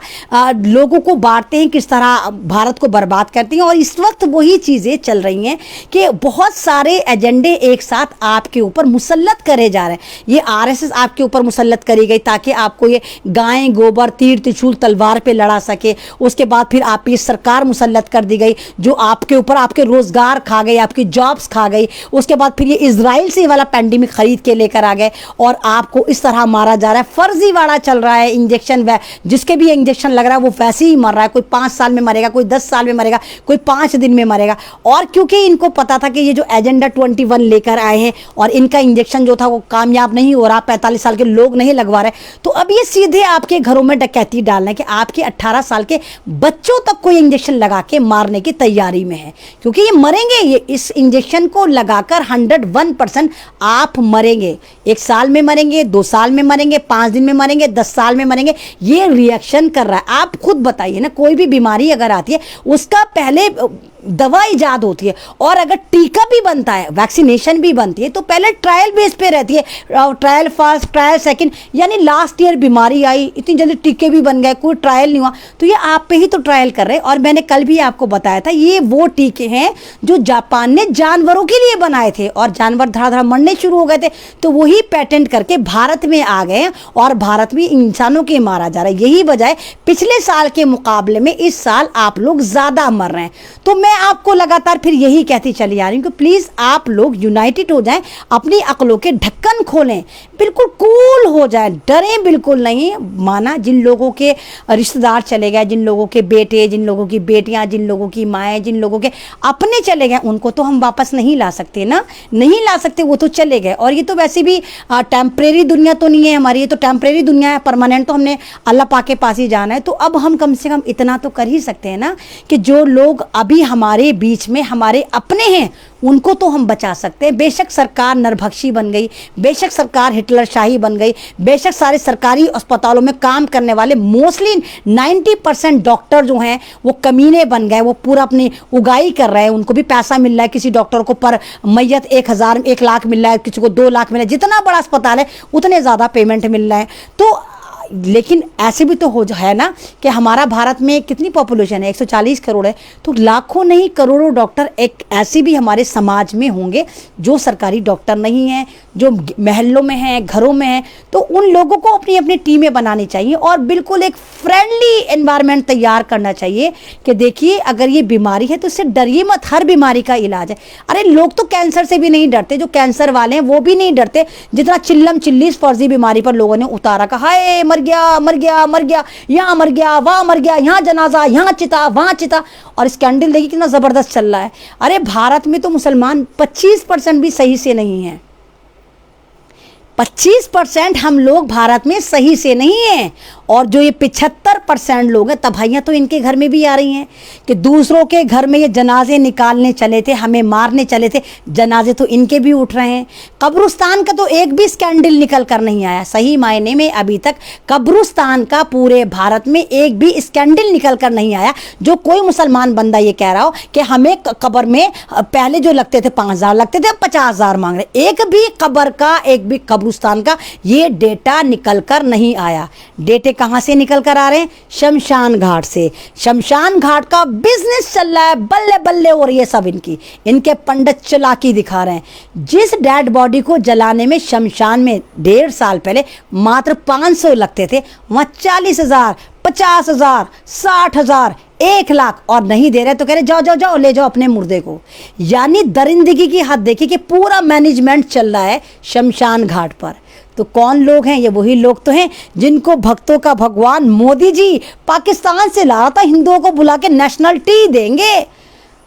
लोगों को बांटते हैं, किस तरह भारत को बर्बाद करती हैं। और इस वक्त वही चीज़ें चल रही हैं कि बहुत सारे एजेंडे एक साथ आपके ऊपर मुसल्लत करे जा रहे हैं। ये आरएसएस आपके ऊपर मुसल्लत करी गई ताकि आपको ये गाय, गोबर, तीर, त्रिशूल, तलवार पे लड़ा सके। उसके बाद फिर आप ये सरकार मुसल्लत कर दी गई जो आपके ऊपर आपके रोजगार खा गई, आपकी जॉब्स खा गई। उसके बाद फिर ये इजराइल से वाला पैंडेमिक खरीद के लेकर आ गए और आपको इस तरह मारा जा रहा है। फर्जीवाड़ा चल रहा है, इंजेक्शन, जिसके भी इंजेक्शन लग रहा है वो वैसे ही मर रहा है। कोई 5 साल में मरेगा, कोई 10 साल में मरेगा, कोई 5 दिन में मरेगा। और क्योंकि इनको पता था कि ये जो एजेंडा 21 लेकर आए हैं और इनका इंजेक्शन जो था वो कामयाब नहीं हो रहा, 45 साल के लोग नहीं लगवा रहे, तो अब ये सीधे आपके घरों में डकैती डालना है कि आपके 18 साल के बच्चों तक कोई इंजेक्शन लगा के मारने की तैयारी में है। क्योंकि ये मरेंगे, ये इस इंजेक्शन को लगाकर 101% आप मरेंगे। 1 साल में मरेंगे, 2 साल में मरेंगे, 5 दिन में मरेंगे, 10 साल में मरेंगे। ये रिएक्शन कर रहा है। आप खुद बताइए ना, कोई भी बीमारी अगर आती है उसका पहले दवा इजाद होती है और अगर टीका भी बनता है, वैक्सीनेशन भी बनती है, तो पहले ट्रायल बेस पे रहती है, ट्रायल फर्स्ट, ट्रायल सेकंड। यानी लास्ट ईयर बीमारी आई, इतनी जल्दी टीके भी बन गए, कोई ट्रायल नहीं हुआ, तो ये आप पे ही तो ट्रायल कर रहे हैं। और मैंने कल भी आपको बताया था, ये वो टीके हैं जो जापान ने जानवरों के लिए बनाए थे और जानवर धड़ा धड़ा मरने शुरू हो गए थे, तो वही पेटेंट करके भारत में आ गए और भारत में इंसानों के मारा जा रहा है। यही वजह है पिछले साल के मुकाबले में इस साल आप लोग ज़्यादा मर रहे हैं। तो मैं आपको लगातार फिर यही कहती चली आ रही हूँ कि प्लीज़ आप लोग यूनाइटेड हो जाएं, अपनी अक्लों के ढक्कन खोलें, बिल्कुल कूल हो जाएं, डरें बिल्कुल नहीं। माना जिन लोगों के रिश्तेदार चले गए, जिन लोगों के बेटे, जिन लोगों की बेटियां, जिन लोगों की माएँ, जिन लोगों के अपने चले गए, उनको तो हम वापस नहीं ला सकते ना, नहीं ला सकते, वो तो चले गए। और ये तो वैसे भी टेम्परेरी दुनिया तो नहीं है हमारी, ये तो टेम्परेरी दुनिया है, परमानेंट तो हमने अल्लाह पाक के पास ही जाना है। तो अब हम कम से कम इतना तो कर ही सकते हैं ना कि जो लोग अभी हमारे बीच में हमारे अपने हैं उनको तो हम बचा सकते हैं। बेशक सरकार नरभक्षी बन गई, बेशक सरकार हिटलर शाही बन गई, बेशक सारे सरकारी अस्पतालों में काम करने वाले मोस्टली 90% डॉक्टर जो हैं वो कमीने बन गए, वो पूरा अपनी उगाई कर रहे हैं, उनको भी पैसा मिल रहा है। किसी डॉक्टर को पर मैयत 1 लाख मिल रहा है, किसी को 2 लाख मिल रहा है, जितना बड़ा अस्पताल है उतने ज़्यादा पेमेंट मिल रहा है। तो लेकिन ऐसे भी तो है ना कि हमारा भारत में कितनी पॉपुलेशन है, 140 करोड़ है, तो लाखों नहीं करोड़ों डॉक्टर एक ऐसे भी हमारे समाज में होंगे जो सरकारी डॉक्टर नहीं हैं, जो महल्लों में हैं, घरों में हैं। तो उन लोगों को अपनी अपनी टीमें बनानी चाहिए और बिल्कुल एक फ्रेंडली एनवायरनमेंट तैयार करना चाहिए कि देखिए अगर ये बीमारी है तो इससे डरिए मत, हर बीमारी का इलाज है। अरे लोग तो कैंसर से भी नहीं डरते, जो कैंसर वाले हैं वो भी नहीं डरते, जितना चिल्लम चिल्ली इस फर्जी बीमारी पर लोगों ने उतारा, कहा हाय मर गया मर गया मर गया, यहाँ मर गया वहाँ मर गया, यहाँ जनाजा यहाँ चिता वहाँ चिता, और स्कैंडल देखिए कितना ज़बरदस्त चल रहा है। अरे भारत में तो मुसलमान 25% भी सही से नहीं है, 25% हम लोग भारत में सही से नहीं हैं। और जो ये 75% लोग हैं, तबाहियाँ तो इनके घर में भी आ रही हैं कि दूसरों के घर में ये जनाजे निकालने चले थे, हमें मारने चले थे, जनाजे तो इनके भी उठ रहे हैं। कब्रिस्तान का तो एक भी स्कैंडल निकल कर नहीं आया, सही मायने में अभी तक कब्रिस्तान का पूरे भारत में एक भी स्कैंडल निकल कर नहीं आया जो कोई मुसलमान बंदा ये कह रहा हो कि हमें कब्र में पहले जो लगते थे 5,000 लगते थे, अब 50,000 मांग रहे। एक भी कब्र का, एक भी कब्रिस्तान का ये डेटा निकल कर नहीं आया। डेटे कहाँ से निकल कर आ रहे हैं? शमशान घाट से। शमशान घाट का बिजनेस चल रहा है, बल्ले बल्ले हो रही है सब इनके पंडित चालाकी दिखा रहे हैं। जिस डेड बॉडी को जलाने में शमशान में 1.5 साल पहले मात्र 500 लगते थे, वहाँ 40,000, 50,000, 60,000, 1 लाख और नहीं दे रहे तो कह रहे जाओ जाओ जाओ ले जाओ अपने मुर्दे को। यानी दरिंदगी की हद देखिए कि पूरा मैनेजमेंट चल रहा है शमशान घाट पर। तो कौन लोग हैं? ये वही लोग तो हैं जिनको भक्तों का भगवान मोदी जी पाकिस्तान से ला रहा था, हिंदुओं को बुला के नेशनलिटी देंगे,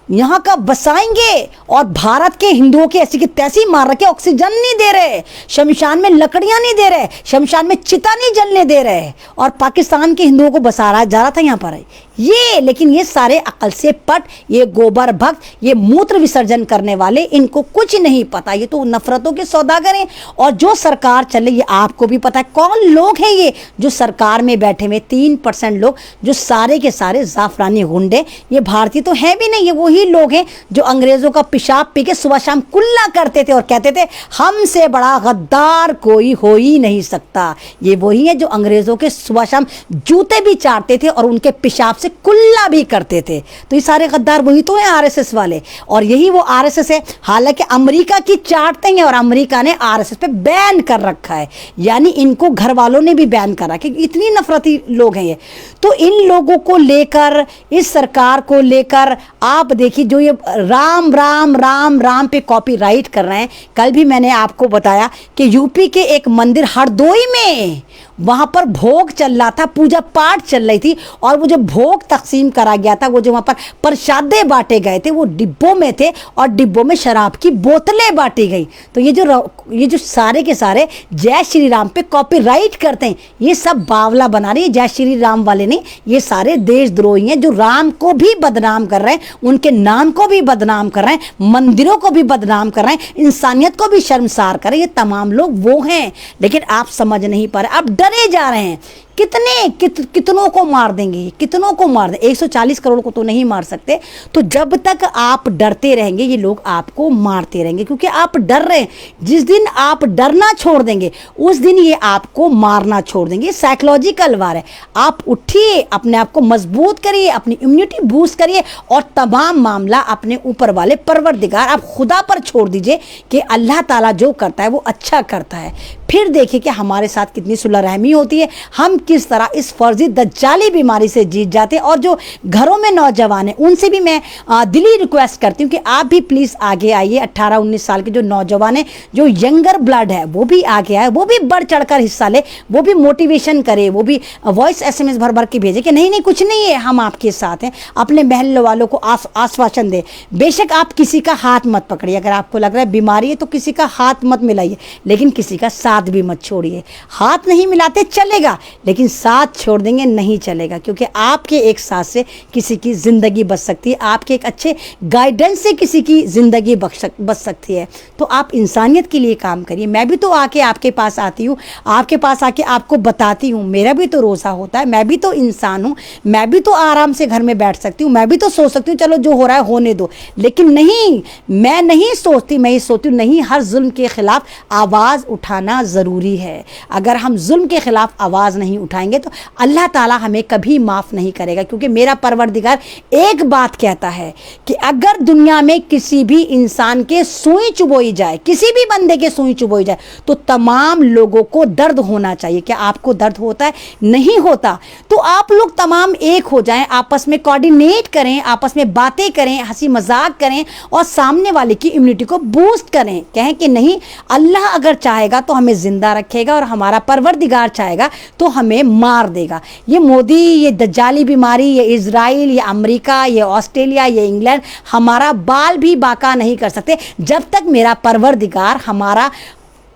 यहाँ का बसाएंगे, और भारत के हिंदुओं की ऐसी की तैसी मार रखे, ऑक्सीजन नहीं दे रहे, शमशान में लकड़ियाँ नहीं दे रहे, शमशान में चिता नहीं जलने दे रहे, और पाकिस्तान के हिंदुओं को बसा रहा जा रहा था यहाँ पर ये। लेकिन ये सारे अकल से पट, ये गोबर भक्त, ये मूत्र विसर्जन करने वाले, इनको कुछ नहीं पता, ये तो नफरतों के सौदागर हैं। और जो सरकार चले, ये आपको भी पता है कौन लोग हैं ये जो सरकार में बैठे हुए 3% लोग, जो सारे के सारे जाफरानी गुंडे, ये भारतीय तो हैं भी नहीं, ये वही लोग हैं जो अंग्रेजों का पेशाब पी के सुबह शाम कुल्ला करते थे और कहते थे हमसे बड़ा गद्दार कोई हो ही नहीं सकता। ये वही है जो अंग्रेजों के सुबह शाम जूते भी चाटते थे और उनके पेशाब से कुल्ला भी करते थे। तो ये सारे गद्दार वही तो हैं आरएसएस वाले, और यही वो आरएसएस है। हालांकि अमेरिका की चाटते हैं और अमेरिका ने आरएसएस पे बैन कर रखा है, यानी इनको घर वालों ने भी बैन करा कि इतनी नफरती लोग हैं ये। तो इन लोगों को लेकर, इस सरकार को लेकर आप देखिए जो ये राम राम राम राम पे कॉपीराइट कर रहे हैं। कल भी मैंने आपको बताया कि यूपी के एक मंदिर हरदोई में, वहाँ पर भोग चल रहा था, पूजा पाठ चल रही थी, और वो जो भोग तकसीम करा गया था, वो जो वहाँ पर प्रसादे बांटे गए थे वो डिब्बों में थे, और डिब्बों में शराब की बोतलें बांटी गई। तो ये जो सारे के सारे जय श्री राम पे कॉपीराइट करते हैं, ये सब बावला बना रही है, जय श्री राम वाले नहीं, ये सारे देशद्रोही हैं जो राम को भी बदनाम कर रहे हैं, उनके नाम को भी बदनाम कर रहे हैं, मंदिरों को भी बदनाम कर रहे हैं, इंसानियत को भी शर्मसार कर रहे हैं। ये तमाम लोग वो हैं, लेकिन आप समझ नहीं पा रहे, आप डरे जा रहे हैं। कितनों को मार देंगे, कितनों को मार देंगे, 140 करोड़ को तो नहीं मार सकते। तो जब तक आप डरते रहेंगे ये लोग आपको मारते रहेंगे, क्योंकि आप डर रहे हैं। जिस दिन आप डरना छोड़ देंगे उस दिन ये आपको मारना छोड़ देंगे। साइकोलॉजिकल वार है। आप उठिए, अपने आप को मजबूत करिए, अपनी इम्यूनिटी बूस्ट करिए, और तमाम मामला अपने ऊपर वाले परवरदिगार, आप खुदा पर छोड़ दीजिए कि अल्लाह ताला जो करता है वो अच्छा करता है। फिर देखिए कि हमारे साथ कितनी सुलह रहमी होती है, हम किस तरह इस फर्जी दज्जाली बीमारी से जीत जाते हैं। और जो घरों में नौजवान हैं उनसे भी मैं दिली रिक्वेस्ट करती हूँ कि आप भी प्लीज़ आगे आइए। 18-19 साल के जो नौजवान हैं, जो यंगर ब्लड है, वो भी आगे आए, वो भी बढ़ चढ़कर हिस्सा ले, वो भी मोटिवेशन करे, वो भी वॉइस SMS भर भर के भेजे कि नहीं नहीं कुछ नहीं है, हम आपके साथ हैं। अपने महल वालों को आश्वासन दे। बेशक आप किसी का हाथ मत पकड़िए, अगर आपको लग रहा है बीमारी है तो किसी का हाथ मत मिलाइए, लेकिन किसी का साथ भी मत छोड़िए। हाथ नहीं मिलाते चलेगा, लेकिन साथ छोड़ देंगे नहीं चलेगा, क्योंकि आपके एक साथ से किसी की ज़िंदगी बच सकती है, आपके एक अच्छे गाइडेंस से किसी की ज़िंदगी बच सकती है। तो आप इंसानियत के लिए काम करिए। मैं भी तो आके आपके पास आती हूँ, आपके पास आके आपको बताती हूँ, मेरा भी तो रोज़ा होता है, मैं भी तो इंसान हूँ, मैं भी तो आराम से घर में बैठ सकती हूँ, मैं भी तो सोच सकती हूँ चलो जो हो रहा है होने दो। लेकिन नहीं, मैं नहीं सोचती, मैं ये सोचती हूँ नहीं, हर जुल्म के ख़िलाफ़ आवाज़ उठाना ज़रूरी है। अगर हम जुल्म के ख़िलाफ़ आवाज़ नहीं उठाएंगे तो अल्लाह ताला हमें कभी माफ़ नहीं करेगा। क्योंकि मेरा परवरदिगार एक बात कहता है कि अगर दुनिया में किसी भी इंसान के सुई चुबोई जाए, किसी भी बंदे के सुई चुबोई जाए, तो तमाम लोगों को दर्द होना चाहिए। क्या आपको दर्द होता है? नहीं होता। तो आप लोग तमाम एक हो जाएं, आपस में कोऑर्डिनेट करें, आपस में बातें करें, हंसी मजाक करें और सामने वाले की इम्यूनिटी को बूस्ट करें। कहें कि नहीं, अल्लाह अगर चाहेगा तो हमें जिंदा रखेगा और हमारा परवरदिगार चाहेगा तो हमें मार देगा। ये मोदी, ये दज्जाली बीमारी, ये इजराइल, ये अमेरिका, ये ऑस्ट्रेलिया, ये इंग्लैंड हमारा बाल भी बाका नहीं कर सकते जब तक मेरा परवरदिगार हमारा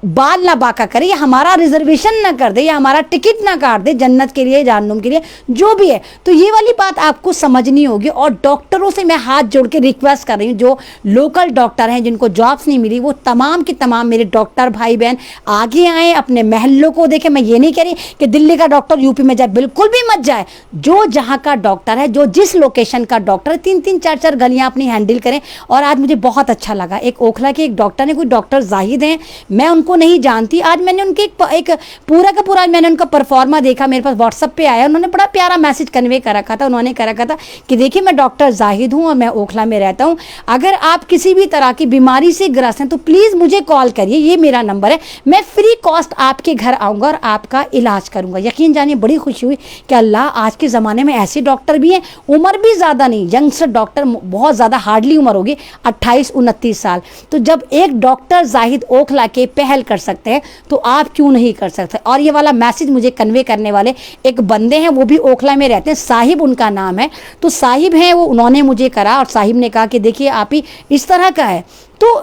बाल ना बाका करे, या हमारा रिजर्वेशन ना कर दे, या हमारा टिकट ना काट दे जन्नत के लिए, जहन्नुम के लिए, जो भी है। तो ये वाली बात आपको समझनी होगी। और डॉक्टरों से मैं हाथ जोड़ के रिक्वेस्ट कर रही हूँ, जो लोकल डॉक्टर हैं जिनको जॉब्स नहीं मिली, वो तमाम के तमाम मेरे डॉक्टर भाई बहन आगे आए, अपने महल्लों को देखें। मैं ये नहीं कह रही कि दिल्ली का डॉक्टर यूपी में जाए, बिल्कुल भी मत जाए। जो जहाँ का डॉक्टर है, जो जिस लोकेशन का डॉक्टर है, 3-3 4-4 गलियाँ अपनी हैंडल करें। और आज मुझे बहुत अच्छा लगा, एक ओखला के एक डॉक्टर ने, कोई डॉक्टर जाहिद हैं, मैं को नहीं जानती, आज मैंने उनके एक पूरा का पूरा मैंने उनका परफॉर्मा देखा, मेरे पास व्हाट्सएप पे आया। उन्होंने बड़ा प्यारा मैसेज कन्वे कर रखा था। उन्होंने कर रखा था कि देखिए, मैं डॉक्टर जाहिद हूं और मैं ओखला में रहता हूं, अगर आप किसी भी तरह की बीमारी से ग्रस्त हैं तो प्लीज़ मुझे कॉल करिए, ये मेरा नंबर है, मैं फ्री कॉस्ट आपके घर आऊँगा और आपका इलाज करूँगा। यकीन जानिए बड़ी खुशी हुई कि अल्लाह, आज के ज़माने में ऐसे डॉक्टर भी हैं, उम्र भी ज़्यादा नहीं, यंगस्टर डॉक्टर, बहुत ज़्यादा हार्डली उम्र होगी 28-29 साल। तो जब एक डॉक्टर जाहिद ओखला के पहल कर सकते हैं तो आप क्यों नहीं कर सकते। और ये वाला मैसेज मुझे कन्वे करने वाले एक बंदे हैं, वो भी ओखला में रहते हैं, साहिब उनका नाम है। तो साहिब हैं वो, उन्होंने मुझे करा और साहिब ने कहा कि देखिए आप ही इस तरह का है। तो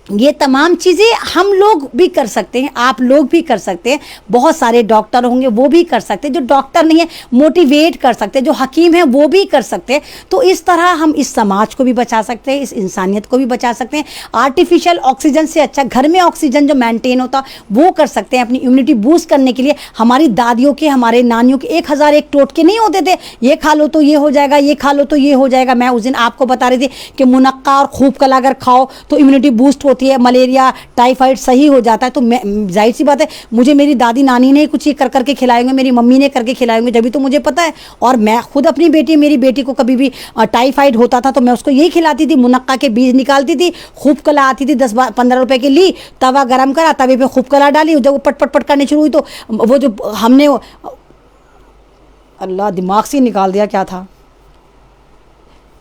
ये तमाम चीज़ें हम लोग भी कर सकते हैं, आप लोग भी कर सकते हैं। बहुत सारे डॉक्टर होंगे वो भी कर सकते हैं, जो डॉक्टर नहीं है मोटिवेट कर सकते हैं, जो हकीम हैं वो भी कर सकते हैं। तो इस तरह हम इस समाज को भी बचा सकते हैं, इस इंसानियत को भी बचा सकते हैं। आर्टिफिशियल ऑक्सीजन से अच्छा घर में ऑक्सीजन जो मेंटेन होता वो कर सकते हैं। अपनी इम्यूनिटी बूस्ट करने के लिए हमारी दादियों के, हमारे नानियों के 1001 टोटके नहीं होते थे, ये खा लो तो ये हो जाएगा, ये खा लो तो ये हो जाएगा। मैं उस दिन आपको बता रही थी कि मुनक्का और खूब कला अगर खाओ तो इम्यूनिटी बूस्ट होती है, मलेरिया टाइफाइड सही हो जाता है। तो मैं, जाहिर सी बात है, मुझे मेरी दादी नानी ने कुछ ये कर करके खिलाएंगे, मेरी मम्मी ने करके खिलाएंगे, जब भी तो मुझे पता है। और मैं खुद अपनी बेटी, मेरी बेटी को कभी भी टाइफाइड होता था तो मैं उसको यही खिलाती थी, मुनक्का के बीज निकालती थी, खूब कला आती थी 10-15 रुपए की, ली, तवा गरम करा, तवे पे खूब कला डाली, जब वो पट पट पट करने शुरू हुई तो वो जो हमने, अल्लाह दिमाग से निकाल दिया, क्या था,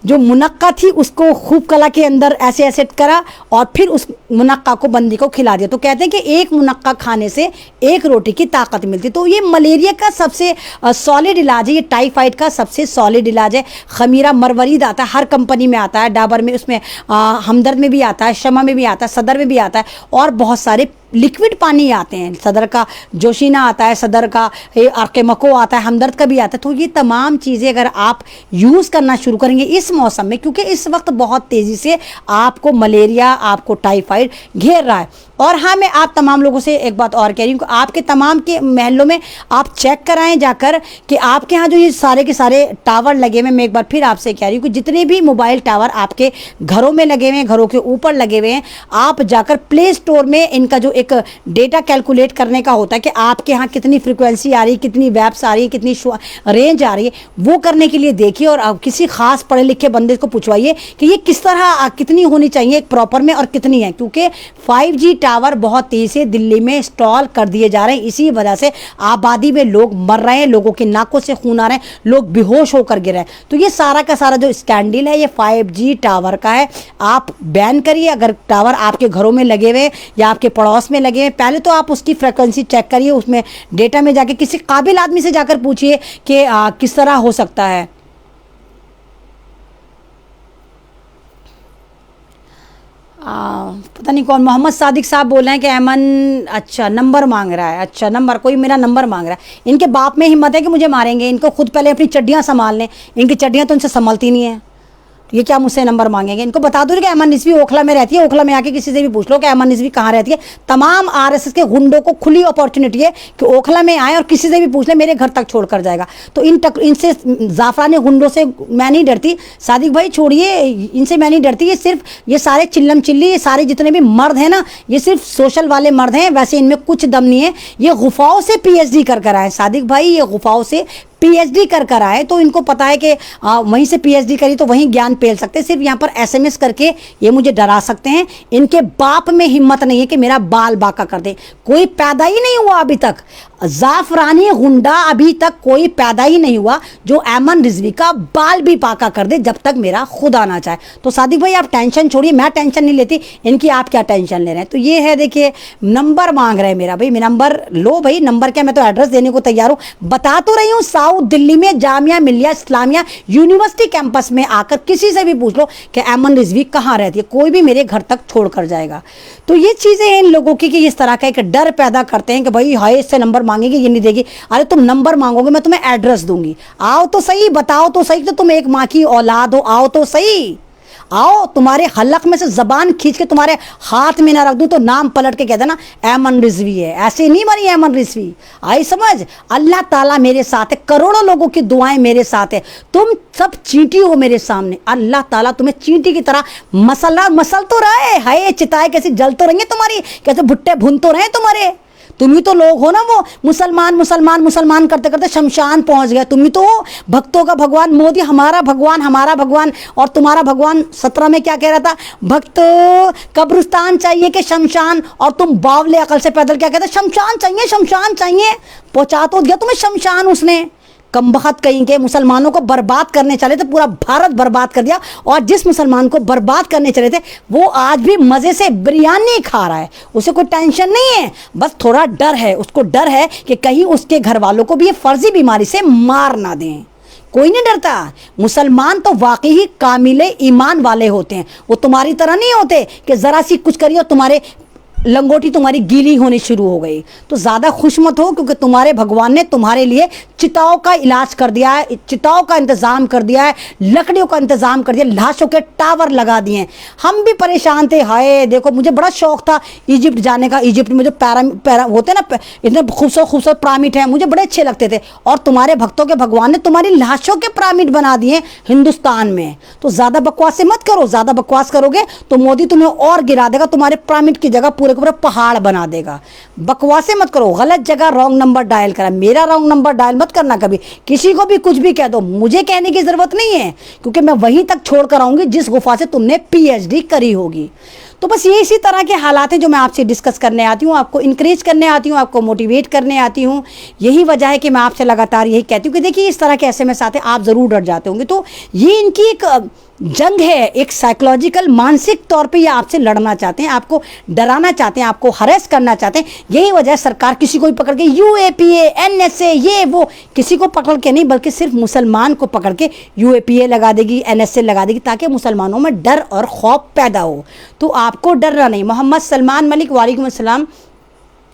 जो मुनक्का थी उसको खूब कला के अंदर ऐसे ऐसे करा और फिर उस मुनक्का को बंदी को खिला दिया। तो कहते हैं कि एक मुनक्का खाने से एक रोटी की ताकत मिलती। तो ये मलेरिया का सबसे सॉलिड इलाज है, ये टाइफाइड का सबसे सॉलिड इलाज है। खमीरा मरवरीद आता है, हर कंपनी में आता है, डाबर में, उसमें हमदर्द में भी आता है, शमा में भी आता है, सदर में भी आता है, और बहुत सारे लिक्विड पानी आते हैं। सदर का जोशीना आता है, सदर का अर्केमको आता है, हमदर्द का भी आता है। तो ये तमाम चीज़ें अगर आप यूज़ करना शुरू करेंगे इस मौसम में, क्योंकि इस वक्त बहुत तेज़ी से आपको मलेरिया, आपको टाइफाइड घेर रहा है। और हाँ, मैं आप तमाम लोगों से एक बात और कह रही हूँ कि आपके तमाम के महलों में आप चेक कराएं जाकर कि आपके यहाँ जो ये सारे के सारे टावर लगे हुए हैं। मैं एक बार फिर आपसे कह रही हूँ कि जितने भी मोबाइल टावर आपके घरों में लगे हुए हैं, घरों के ऊपर लगे हुए हैं, आप जाकर प्ले स्टोर में इनका जो एक डेटा कैलकुलेट करने का होता है कि आपके यहाँ कितनी फ्रिक्वेंसी आ रही है, कितनी वेब्स आ रही है, कितनी रेंज आ रही है, वो करने के लिए देखिए। और आप किसी खास पढ़े लिखे बंदे को पूछवाइए कि ये किस तरह कितनी होनी चाहिए प्रॉपर में और कितनी है, क्योंकि 5G टावर बहुत तेजी से दिल्ली में इंस्टॉल कर दिए जा रहे हैं। इसी वजह से आबादी में लोग मर रहे हैं, लोगों के नाकों से खून आ रहे हैं, लोग बेहोश होकर गिर रहे हैं। तो ये सारा का सारा जो स्कैंडल है ये 5G टावर का है। आप बैन करिए। अगर टावर आपके घरों में लगे हुए या आपके पड़ोस में लगे हुए, पहले तो आप उसकी फ्रिक्वेंसी चेक करिए, उसमें डेटा में जाके किसी काबिल आदमी से जाकर पूछिए कि किस तरह हो सकता है। पता नहीं कौन, मोहम्मद सादिक साहब बोल रहे हैं कि अमन, अच्छा नंबर मांग रहा है, अच्छा नंबर, कोई मेरा नंबर मांग रहा है। इनके बाप में हिम्मत है कि मुझे मारेंगे। इनको खुद पहले अपनी चड्डियाँ संभाल लें, इनकी चड्डियाँ तो इनसे संभलती नहीं है। ये क्या मुझसे नंबर मांगेंगे? इनको बता दो कि अमन रिजवी ओखला में रहती है, ओखला में आके किसी से भी पूछ लो कि अमन रिजवी कहाँ रहती है। तमाम आरएसएस के गुंडों को खुली अपॉर्चुनिटी है कि ओखला में आए और किसी से भी पूछ ले, मेरे घर तक छोड़ कर जाएगा। तो इनसे जाफरानी गुंडों से मैं नहीं डरती, सादिक भाई छोड़िए, इनसे मैं नहीं डरती। ये सिर्फ ये सारे चिल्लम चिल्ली, ये सारे जितने भी मर्द हैं ना, ये सिर्फ सोशल वाले मर्द हैं, वैसे इनमें कुछ दम नहीं है। ये गुफाओं से पीएचडी कर आए सादिक भाई, ये गुफाओं से पीएचडी कर आए, तो इनको पता है कि वहीं से पीएचडी करी तो वहीं ज्ञान पेल सकते हैं। सिर्फ यहाँ पर एसएमएस करके ये मुझे डरा सकते हैं। इनके बाप में हिम्मत नहीं है कि मेरा बाल बाका कर दे। कोई पैदा ही नहीं हुआ अभी तक, जाफरानी गुंडा अभी तक कोई पैदा ही नहीं हुआ जो अमन रिजवी का बाल भी पाका कर दे, जब तक मेरा खुदा ना चाहे। तो सादिक भाई आप टेंशन छोड़िए, मैं टेंशन नहीं लेती, इनकी आप क्या टेंशन ले रहे हैं। तो ये है, देखिए नंबर मांग रहे हैं मेरा, भाई मेरा नंबर लो भाई, नंबर क्या, मैं तो एड्रेस देने को तैयार हूँ। बता तो रही हूँ, साउथ दिल्ली में जामिया मिलिया इस्लामिया यूनिवर्सिटी कैंपस में आकर किसी से भी पूछ लो कि अमन रिजवी कहाँ रहती है, कोई भी मेरे घर तक छोड़ कर जाएगा। तो ये चीज़ें हैं इन लोगों की कि इस तरह का एक डर पैदा करते हैं कि भाई हाय इससे नंबर मांगेगी, ये नहीं देगी। अरे तुम नंबर मांगोगे, मैं तुम्हें एड्रेस दूंगी, आओ तो सही, बताओ तो सही, तो तुम एक माँ की औलाद हो, आओ तो सही, आओ। तुम्हारे हलक में से जबान खींच के तुम्हारे हाथ में ना रख दूं तो नाम पलट के कह देना अमन रिजवी है। ऐसे नहीं मरी अमन रिजवी, आई समझ। अल्लाह ताला मेरे साथ है, करोड़ों लोगों की दुआएं मेरे साथ है। तुम सब चींटी हो मेरे सामने, अल्लाह ताला तुम्हें चींटी की तरह मसल तो रहे, हाय चिताएं कैसी जल तो रही है तुम्हारी, कैसे भुट्टे भुन तो रहे तुम्हारे। तुम ही तो लोग हो ना वो मुसलमान मुसलमान मुसलमान करते करते शमशान पहुंच गए। तुम ही तो हो भक्तों का भगवान। मोदी हमारा भगवान, हमारा भगवान, और तुम्हारा भगवान 17 में क्या कह रहा था, भक्तों कब्रिस्तान चाहिए कि शमशान, और तुम बावले अकल से पैदल क्या कहते, शमशान चाहिए, शमशान चाहिए। पहुंचा तो दिया तुम्हें शमशान उसने। कमबख्त कहीं के मुसलमानों को बर्बाद करने चले थे, पूरा भारत बर्बाद कर दिया, और जिस मुसलमान को बर्बाद करने चले थे वो आज भी मज़े से बिरयानी खा रहा है। उसे कोई टेंशन नहीं है, बस थोड़ा डर है, उसको डर है कि कहीं उसके घर वालों को भी ये फर्जी बीमारी से मार ना दें। कोई नहीं डरता। मुसलमान तो वाकई ही कामिले ईमान वाले होते हैं, वो तुम्हारी तरह नहीं होते कि ज़रा सी कुछ करिए और तुम्हारे लंगोटी तुम्हारी गीली होनी शुरू हो गई। तो ज़्यादा खुश मत हो, क्योंकि तुम्हारे भगवान ने तुम्हारे लिए चिताओं का इलाज कर दिया है, चिताओं का इंतज़ाम कर दिया है, लकड़ियों का इंतज़ाम कर दिया, लाशों के टावर लगा दिए हैं। हम भी परेशान थे, हाय देखो मुझे बड़ा शौक था इजिप्ट जाने का। इजिप्ट में जो पैरा होते हैं ना, इतने खूबसूरत खूबसूरत पिरामिड हैं, मुझे बड़े अच्छे लगते थे, और तुम्हारे भक्तों के भगवान ने तुम्हारी लाशों के पिरामिड बना दिए हिंदुस्तान में। तो ज़्यादा बकवास मत करो, ज़्यादा बकवास करोगे तो मोदी तुम्हें और गिरा देगा, तुम्हारे पिरामिड की जगह पूरे पूरा पहाड़ बना देगा। बकवासे मत करो, गलत जगह रॉन्ग नंबर डायल करा। मेरा रॉन्ग नंबर डायल मत करना कभी, किसी को भी कुछ भी कह दो, मुझे कहने की जरूरत नहीं है, क्योंकि मैं वहीं तक छोड़ कर आऊंगी जिस गुफा से तुमने पीएचडी करी होगी। तो बस ये इसी तरह के हालात हैं जो मैं आपसे डिस्कस करने आती हूँ, आपको इंकरेज करने आती हूँ, आपको मोटिवेट करने आती हूँ। यही वजह है कि मैं आपसे लगातार यही कहती हूँ कि देखिए इस तरह के एसएमएस आते हैं, आप ज़रूर डर जाते होंगे। तो ये इनकी एक जंग है, एक साइकोलॉजिकल मानसिक तौर पे ये आपसे लड़ना चाहते हैं, आपको डराना चाहते हैं, आपको हरेस करना चाहते हैं। यही वजह है सरकार किसी को भी पकड़ के यूएपीए एनएसए ये वो किसी को पकड़ के नहीं, बल्कि सिर्फ मुसलमान को पकड़ के यूएपीए लगा देगी, एनएसए लगा देगी, ताकि मुसलमानों में डर और खौफ पैदा हो। तो आपको डरना नहीं। मोहम्मद सलमान मलिक, वालेकुम अस्सलाम,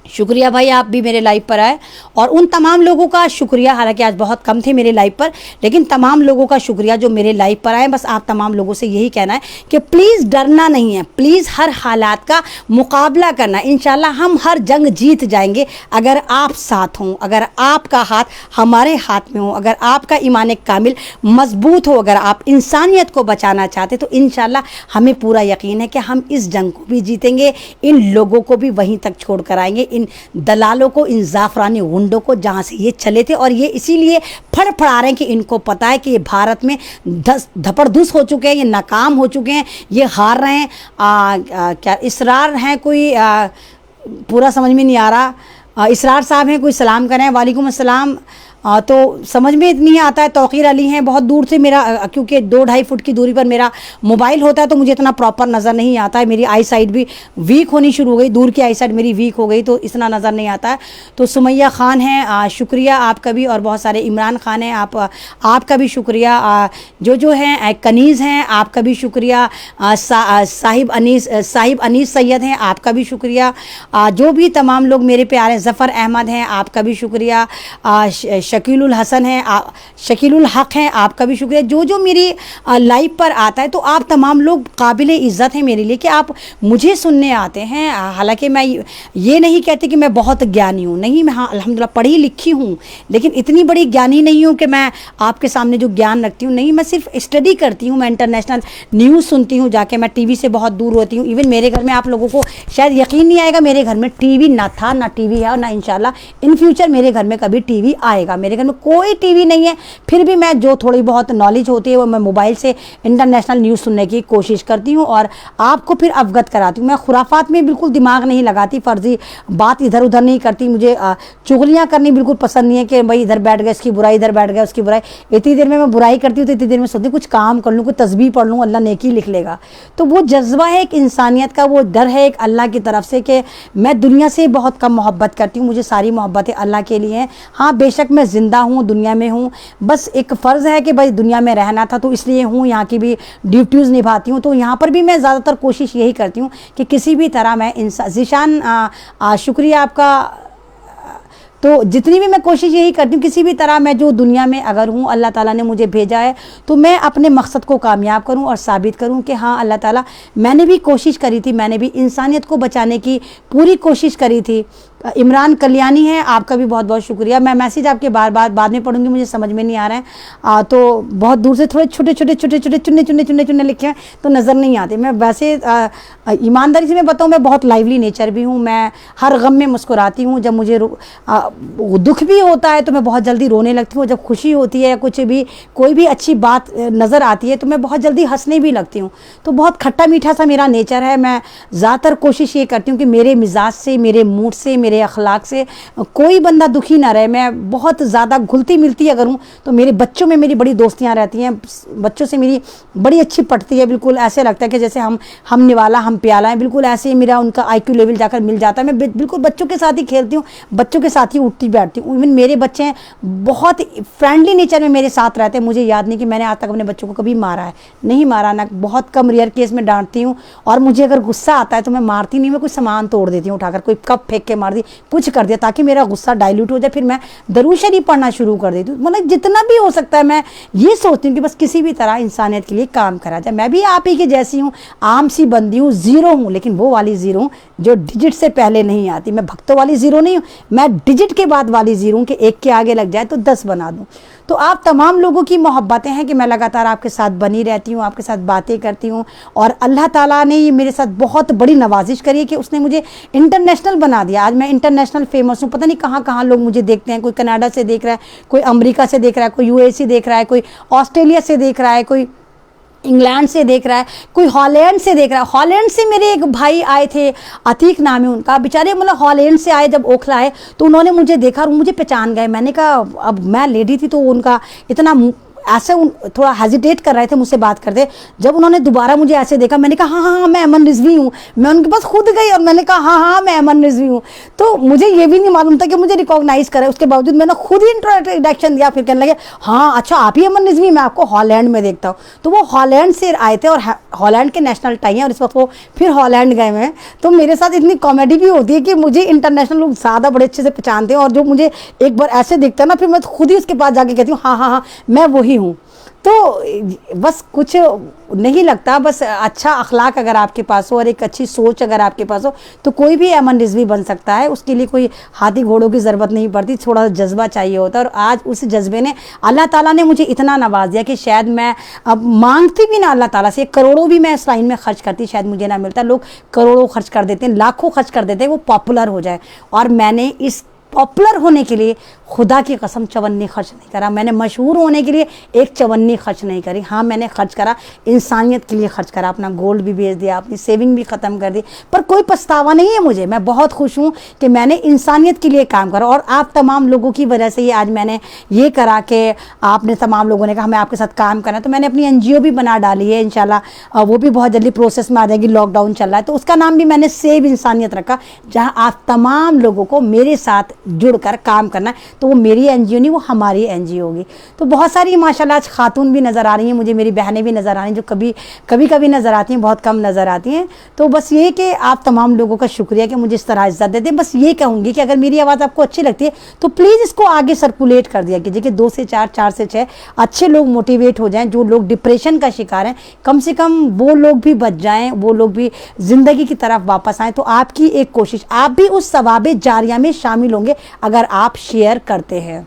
शुक्रिया भाई आप भी मेरे लाइव पर आए, और उन तमाम लोगों का शुक्रिया, हालांकि आज बहुत कम थे मेरे लाइव पर, लेकिन तमाम लोगों का शुक्रिया जो मेरे लाइव पर आए। बस आप तमाम लोगों से यही कहना है कि प्लीज़ डरना नहीं है, प्लीज़ हर हालात का मुकाबला करना। इंशाल्लाह हम हर जंग जीत जाएंगे अगर आप साथ हों, अगर आपका हाथ हमारे हाथ में हो, अगर आपका ईमान कामिल मजबूत हो, अगर आप इंसानियत को बचाना चाहते तो इंशाल्लाह हमें पूरा यकीन है कि हम इस जंग को भी जीतेंगे, इन लोगों को भी वहीं तक छोड़ कर आएंगे, इन दलालों को, इन जाफरानी गुंडों को जहाँ से ये चले थे। और ये इसीलिए फड़फड़ा रहे हैं कि इनको पता है कि ये भारत में धपड़धुस हो चुके हैं, ये नाकाम हो चुके हैं, ये हार रहे हैं। क्या इसरार हैं कोई, पूरा समझ में नहीं आ रहा। इसरार साहब हैं, कोई सलाम करें। वालेकुम अस्सलाम। तो समझ में इतनी आता है। तौकीर अली हैं, बहुत दूर से मेरा, क्योंकि 2-2.5 फुट की दूरी पर मेरा मोबाइल होता है तो मुझे इतना प्रॉपर नज़र नहीं आता है। मेरी आई साइड भी वीक होनी शुरू हो गई, दूर की आई साइड मेरी वीक हो गई, तो इतना नज़र नहीं आता है। तो सुमैया ख़ान हैं, शुक्रिया आपका भी, और बहुत सारे इमरान ख़ान हैं, आपका भी शुक्रिया। जो हैं कनीज़ हैं, आपका भी शुक्रिया। साहिब अनीस सैयद हैं, आपका भी शुक्रिया। जो भी तमाम लोग मेरे प्यारे, ज़फ़र अहमद हैं, आपका भी शुक्रिया। शकीलुल हसन हैं, शकीलुल हक हैं, आपका भी शुक्रिया। जो जो मेरी लाइव पर आता है, तो आप तमाम लोग काबिल इज़्ज़त हैं मेरे लिए कि आप मुझे सुनने आते हैं। हालांकि मैं ये नहीं कहती कि मैं बहुत ज्ञानी हूँ, नहीं, मैं हाँ अल्हम्दुलिल्लाह पढ़ी लिखी हूँ, लेकिन इतनी बड़ी ज्ञानी नहीं हूँ कि मैं आपके सामने जो ज्ञान रखती हूँ, नहीं, मैं सिर्फ स्टडी करती हूँ, मैं इंटरनेशनल न्यूज़ सुनती हूँ जाके, मैं टीवी से बहुत दूर होती हूँ। इवन मेरे घर में, आप लोगों को शायद यकीन नहीं आएगा, मेरे घर में टीवी ना था, ना टीवी है, और ना इंशाल्लाह इन फ्यूचर मेरे घर में कभी टीवी आएगा। मेरे घर में कोई टीवी नहीं है, फिर भी मैं जो थोड़ी बहुत नॉलेज होती है वो मैं मोबाइल से इंटरनेशनल न्यूज़ सुनने की कोशिश करती हूँ और आपको फिर अवगत कराती हूँ। मैं खुराफात में बिल्कुल दिमाग नहीं लगाती, फर्जी बात इधर उधर नहीं करती। मुझे चुगलियाँ करनी बिल्कुल पसंद नहीं है कि भाई इधर बैठ गए इसकी बुराई, इधर बैठ गया उसकी बुराई। इतनी देर में मैं बुराई करती हूँ तो इतनी देर में सोचती हूँ कुछ काम कर लूँ, कुछ तस्बीह पढ़ लूँ, अल्लाह नेकी लिख लेगा। तो वो जज्बा है एक इंसानियत का, वो डर है एक अल्लाह की तरफ से कि मैं दुनिया से बहुत कम मोहब्बत करती हूँ, मुझे सारी मोहब्बतें अल्लाह के लिए हैं। हाँ, बेशक मैं ज़िंदा हूँ, दुनिया में हूँ, बस एक फ़र्ज़ है कि भाई दुनिया में रहना था तो इसलिए हूँ, यहाँ की भी ड्यूटीज़ निभाती हूँ। तो यहाँ पर भी मैं ज़्यादातर कोशिश यही करती हूँ कि किसी भी तरह मैं ज़ीशान शुक्रिया आपका। तो जितनी भी मैं कोशिश यही करती हूँ, किसी भी तरह मैं जो दुनिया में अगर हूँ, अल्लाह ताला ने मुझे भेजा है तो मैं अपने मकसद को कामयाब करूँ और साबित करूँ कि हाँ अल्लाह ताला, मैंने भी कोशिश करी थी, मैंने भी इंसानियत को बचाने की पूरी कोशिश करी थी। इमरान कल्याणी है, आपका भी बहुत बहुत शुक्रिया। मैं मैसेज आपके बार बार बाद में पढ़ूंगी, मुझे समझ में नहीं आ रहा है, तो बहुत दूर से थोड़े छोटे छोटे छोटे छोटे चुन्ने लिखे हैं तो नज़र नहीं आते। मैं वैसे ईमानदारी से मैं बताऊँ, मैं बहुत लाइवली नेचर भी हूँ, मैं हर गम में मुस्कुराती हूँ। जब मुझे दुख भी होता है तो मैं बहुत जल्दी रोने लगती हूँ, जब खुशी होती है या कुछ भी कोई भी अच्छी बात नज़र आती है तो मैं बहुत जल्दी हंसने भी लगती हूँ। तो बहुत खट्टा मीठा सा मेरा नेचर है। मैं ज़्यादातर कोशिश ये करती हूँ कि मेरे मिजाज से, मेरे मूड से, मेरे अखलाक से कोई बंदा दुखी ना रहे। मैं बहुत ज़्यादा घुलती मिलती अगर हूँ तो मेरे बच्चों में मेरी बड़ी दोस्तियाँ रहती हैं, बच्चों से मेरी बड़ी अच्छी पटती है। बिल्कुल ऐसे लगता है कि जैसे हम निवाला हम प्याला है, बिल्कुल ऐसे ही मेरा उनका IQ लेवल जाकर मिल जाता है। मैं बिल्कुल बच्चों के साथ ही खेलती हूँ, बच्चों के साथ ही उठती बैठती हूँ। इवन मेरे बच्चे हैं बहुत फ्रेंडली नेचर में मेरे साथ रहते हैं। मुझे याद नहीं कि मैंने आज तक अपने बच्चों को कभी मारा है, नहीं मारा ना, बहुत कम रेयर केस में डांटती हूँ। और मुझे अगर गुस्सा आता है तो मैं मारती नहीं, मैं कुछ सामान तोड़ देती हूँ उठाकर, कोई कप फेंक के मार दी, कुछ कर दिया ताकि मेरा गुस्सा डाइल्यूट हो जाए, फिर मैं दरूद शरीफ पढ़ना शुरू कर देती हूँ। मतलब जितना भी हो सकता है मैं ये सोचती हूँ कि बस किसी भी तरह इंसानियत के लिए काम करा जाए। मैं भी आप ही की जैसी हूँ, आम सी बंदी हूँ, ज़ीरो हूँ, लेकिन वो वाली ज़ीरो हूँ जो डिजिट से पहले नहीं आती। मैं भक्तों वाली ज़ीरो नहीं हूँ, मैं डिजिट के बाद वाली ज़ीरो हूँ कि एक के आगे लग जाए तो 10 बना दूँ। तो आप तमाम लोगों की मोहब्बतें हैं कि मैं लगातार आपके साथ बनी रहती हूँ, आपके साथ बातें करती हूँ। और अल्लाह ताला ने ये मेरे साथ बहुत बड़ी नवाजिश करी है कि उसने मुझे इंटरनेशनल बना दिया। आज मैं इंटरनेशनल फेमस हूँ, पता नहीं कहाँ कहाँ लोग मुझे देखते हैं। कोई कनाडा से देख रहा है, कोई अमेरिका से देख रहा है, कोई UAE से देख रहा है, कोई ऑस्ट्रेलिया से देख रहा है, कोई इंग्लैंड से देख रहा है, कोई हॉलैंड से देख रहा है। हॉलैंड से मेरे एक भाई आए थे, अतीक नाम है उनका, बेचारे मतलब हॉलैंड से आए, जब ओखला आए तो उन्होंने मुझे देखा और मुझे पहचान गए। मैंने कहा, अब मैं लेडी थी तो उनका इतना ऐसे थोड़ा हेजिटेट कर रहे थे मुझसे बात करते। जब उन्होंने दोबारा मुझे ऐसे देखा, मैंने कहा हाँ हाँ मैं अमन रिजवी हूँ। मैं उनके पास खुद गई और मैंने कहा हाँ हाँ मैं अमन रिजवी हूँ। तो मुझे ये भी नहीं मालूम था कि मुझे रिकॉग्नाइज करे, उसके बावजूद मैंने खुद ही इंट्रोडक्शन दिया। फिर कहने लगे हाँ अच्छा आप ही अमन रिजवी, मैं आपको हॉलैंड में देखता हूँ। तो वो हॉलैंड से आए थे और हॉलैंड के नेशनल टाई हैं और इस वक्त वो फिर हॉलैंड गए हुए हैं। तो मेरे साथ इतनी कॉमेडी भी होती है कि मुझे इंटरनेशनल लोग ज़्यादा बड़े अच्छे से पहचानते हैं और जो मुझे एक बार ऐसे दिखता है ना, फिर मैं खुद ही उसके पास जाके कहती हूँ हाँ हाँ हाँ मैं वही हूँ। तो बस कुछ नहीं लगता, बस अच्छा अखलाक अगर आपके पास हो और एक अच्छी सोच अगर आपके पास हो तो कोई भी अमन रिजवी बन सकता है। उसके लिए कोई हाथी घोड़ों की ज़रूरत नहीं पड़ती, थोड़ा जज्बा चाहिए होता है। और आज उस जज्बे ने, अल्लाह ताला ने मुझे इतना नवाज दिया कि शायद मैं अब मांगती भी ना अल्लाह ताला से, करोड़ों भी मैं इस लाइन में खर्च करती शायद मुझे ना मिलता। लोग करोड़ों खर्च कर देते हैं, लाखों खर्च कर देते हैं वो पॉपुलर हो जाए, और मैंने इस पॉपुलर होने के लिए खुदा की कसम चवन्नी खर्च नहीं करा। मैंने मशहूर होने के लिए एक चवन्नी खर्च नहीं करी। हाँ मैंने खर्च करा, इंसानियत के लिए खर्च करा, अपना गोल्ड भी बेच दिया, अपनी सेविंग भी ख़त्म कर दी, पर कोई पछतावा नहीं है मुझे। मैं बहुत खुश हूँ कि मैंने इंसानियत के लिए काम करा। और आप तमाम लोगों की वजह से ही आज मैंने ये करा कि आपने तमाम लोगों ने कहा मैं आपके साथ काम करना, तो मैंने अपनी NGO भी बना डाली है। इंशाल्लाह वो भी बहुत जल्दी प्रोसेस में आ जाएगी। लॉकडाउन चल रहा है तो उसका नाम भी मैंने सेव इंसानियत रखा, जहाँ आप तमाम लोगों को मेरे साथ जुड़कर काम करना है तो वो मेरी एनजीओ नहीं, वो हमारी एनजीओ होगी। तो बहुत सारी माशाल्लाह आज खातून भी नज़र आ रही हैं मुझे, मेरी बहनें भी नज़र आ रही हैं, जो कभी नज़र आती हैं, बहुत कम नज़र आती हैं। तो बस ये कि आप तमाम लोगों का शुक्रिया कि मुझे इस तरह इज्जत देते हैं। बस ये कहूँगी कि अगर मेरी आवाज़ आपको अच्छी लगती है तो प्लीज़ इसको आगे सर्कुलेट कर दिया कीजिए कि 2 से 4, 4 से 6 अच्छे लोग मोटिवेट हो जाएं। जो लोग डिप्रेशन का शिकार हैं, कम से कम वो लोग भी बच जाएं, वो लोग भी ज़िंदगी की तरफ वापस आएँ। तो आपकी एक कोशिश, आप भी उस सवाबे जारिया में शामिल होंगे अगर आप शेयर करते हैं।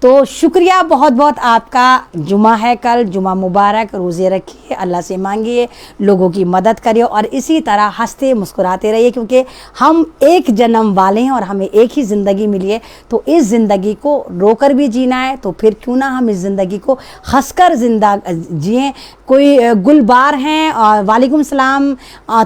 तो शुक्रिया बहुत बहुत आपका। जुमा है कल, जुमा मुबारक, रोज़े रखिए, अल्लाह से मांगिए, लोगों की मदद करिए और इसी तरह हंसते मुस्कुराते रहिए, क्योंकि हम एक जन्म वाले हैं और हमें एक ही ज़िंदगी मिली है। तो इस ज़िंदगी को रोकर भी जीना है, तो फिर क्यों ना हम इस ज़िंदगी को हंसकर जिंदा जिएँ। कोई गुलबार हैं, वालेकुम सलाम,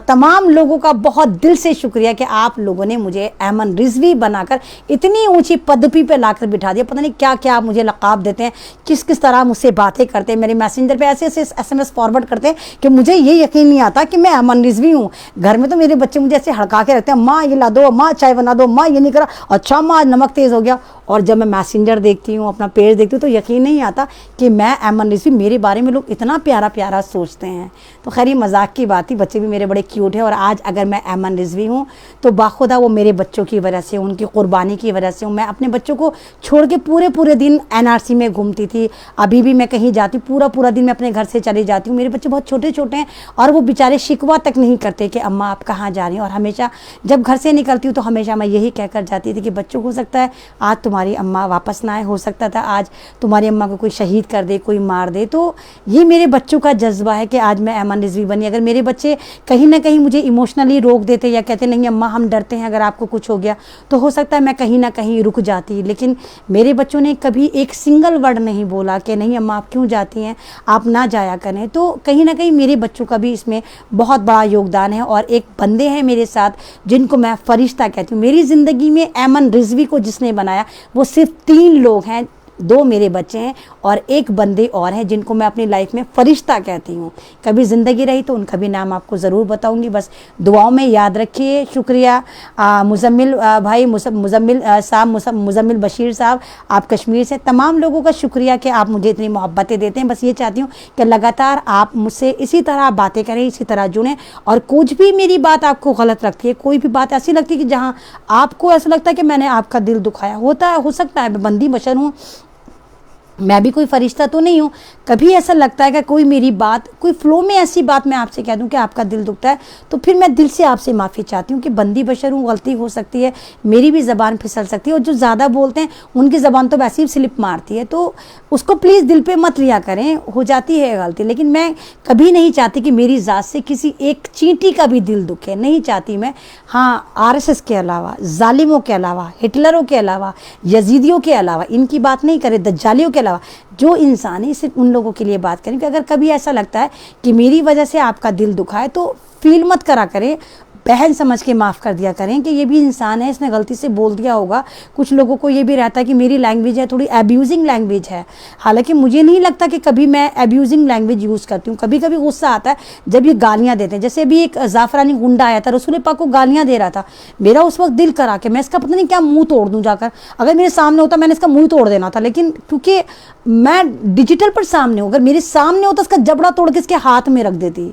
तमाम लोगों का बहुत दिल से शुक्रिया कि आप लोगों ने मुझे ऐमन रिजवी बनाकर इतनी ऊंची पदवी पे लाकर बिठा दिया। पता नहीं क्या क्या आप मुझे लक़ाब देते हैं, किस किस तरह मुझसे बातें करते हैं, मेरे मैसेंजर पे ऐसे ऐसे SMS फॉरवर्ड करते हैं कि मुझे ये यकीन नहीं आता कि मैं ऐमन रिजवी हूँ। घर में तो मेरे बच्चे मुझे ऐसे हड़का के रखते हैं, माँ ये ला दो, माँ चाय बना दो, माँ ये नहीं करा, अच्छा माँ आज नमक तेज़ हो गया। और जब मैं मैसेंजर देखती हूँ, अपना पेज देखती हूँ, तो यकीन नहीं आता कि मैं ऐमन रिजवी, मेरे बारे में लोग इतना प्यारा प्यारा सोचते हैं। तो खैर ये मजाक की बात थी, बच्चे भी मेरे बड़े क्यूट हैं। और आज अगर मैं ऐमन रिजवी हूँ तो बाखुदा वो मेरे बच्चों की वजह से, उनकी कुर्बानी की वजह से हूँ। मैं अपने बच्चों को छोड़ के पूरे दिन NRC में घूमती थी, अभी भी मैं कहीं जाती हूँ पूरा दिन मैं अपने घर से चली जाती हूँ। मेरे बच्चे बहुत छोटे छोटे हैं और वो बेचारे शिकवा तक नहीं करते कि अम्मा आप कहाँ जा रही हैं। और हमेशा जब घर से निकलती हूँ तो हमेशा मैं यही कहकर जाती थी कि बच्चों, हो सकता है आज तुम्हारी अम्मा वापस ना आए, हो सकता था आज तुम्हारी अम्मा को कोई शहीद कर दे, कोई मार दे। तो ये मेरे बच्चों का जज्बा है कि आज मैं ऐमन रिजवी बनी। अगर मेरे बच्चे कहीं ना कहीं मुझे इमोशनली रोक देते या कहते नहीं अम्मा हम डरते हैं अगर आपको कुछ हो गया, तो हो सकता है मैं कहीं ना कहीं रुक जाती। लेकिन मेरे बच्चों ने कभी एक सिंगल वर्ड नहीं बोला कि नहीं अम्मा आप क्यों जाती हैं, आप ना जाया करें। तो कहीं ना कहीं मेरे बच्चों का भी इसमें बहुत बड़ा योगदान है। और एक बंदे हैं मेरे साथ जिनको मैं फरिश्ता कहती हूँ। मेरी ज़िंदगी में ऐमन रिजवी को जिसने बनाया वो सिर्फ 3 लोग हैं, 2 मेरे बच्चे हैं और एक बंदे और हैं जिनको मैं अपनी लाइफ में फरिश्ता कहती हूँ। कभी ज़िंदगी रही तो उनका भी नाम आपको ज़रूर बताऊँगी, बस दुआओं में याद रखिए। शुक्रिया मुजम्मिल भाई, मुजम्मिल साहब, मुजम्मिल बशीर साहब, आप कश्मीर से, तमाम लोगों का शुक्रिया कि आप मुझे इतनी मोहब्बतें देते हैं। बस ये चाहती हूँ कि लगातार आप मुझसे इसी तरह बातें करें, इसी तरह जुड़ें। और कुछ भी मेरी बात आपको गलत लगती है, कोई भी बात ऐसी लगती है कि जहाँ आपको ऐसा लगता है कि मैंने आपका दिल दुखाया, हो सकता है, मैं बंदी बशर हूँ, मैं भी कोई फरिश्ता तो नहीं हूँ। कभी ऐसा लगता है कि कोई मेरी बात, कोई फ्लो में ऐसी बात मैं आपसे कह दूँ कि आपका दिल दुखता है, तो फिर मैं दिल से आपसे माफ़ी चाहती हूँ कि बंदी बशर हूँ, गलती हो सकती है, मेरी भी ज़बान फिसल सकती है। और जो ज़्यादा बोलते हैं उनकी ज़बान तो वैसे ही स्लिप मारती है, तो उसको प्लीज़ दिल पे मत लिया करें, हो जाती है गलती। लेकिन मैं कभी नहीं चाहती कि मेरी ज़ात से किसी एक चींटी का भी दिल दुखे, नहीं चाहती मैं। हाँ, RSS के अलावा, जालिमों के अलावा, हिटलरों के अलावा, यजीदियों के अलावा, इनकी बात नहीं करें, दज्जालियों के अलावा जो इंसान है सिर्फ उन लोगों के लिए बात करें। कि अगर कभी ऐसा लगता है कि मेरी वजह से आपका दिल दुखा है तो फील मत करा करें, बहन समझ के माफ़ कर दिया करें कि ये भी इंसान है, इसने गलती से बोल दिया होगा। कुछ लोगों को ये भी रहता है कि मेरी लैंग्वेज है थोड़ी एब्यूजिंग लैंग्वेज है, हालांकि मुझे नहीं लगता कि कभी मैं एब्यूजिंग लैंग्वेज यूज़ करती हूँ। कभी कभी गुस्सा आता है जब ये गालियाँ देते हैं। जैसे अभी एक ज़ाफ़रानी गुंडा आया था, रसूल पाक को गालियाँ दे रहा था, मेरा उस वक्त दिल करा कि मैं इसका पता नहीं क्या मुँह तोड़ दूँ जाकर। अगर मेरे सामने होता मैंने इसका मुँह तोड़ देना था, लेकिन क्योंकि मैं डिजिटल पर सामने हूँ, अगर मेरे सामने होता इसका जबड़ा तोड़ के इसके हाथ में रख देती।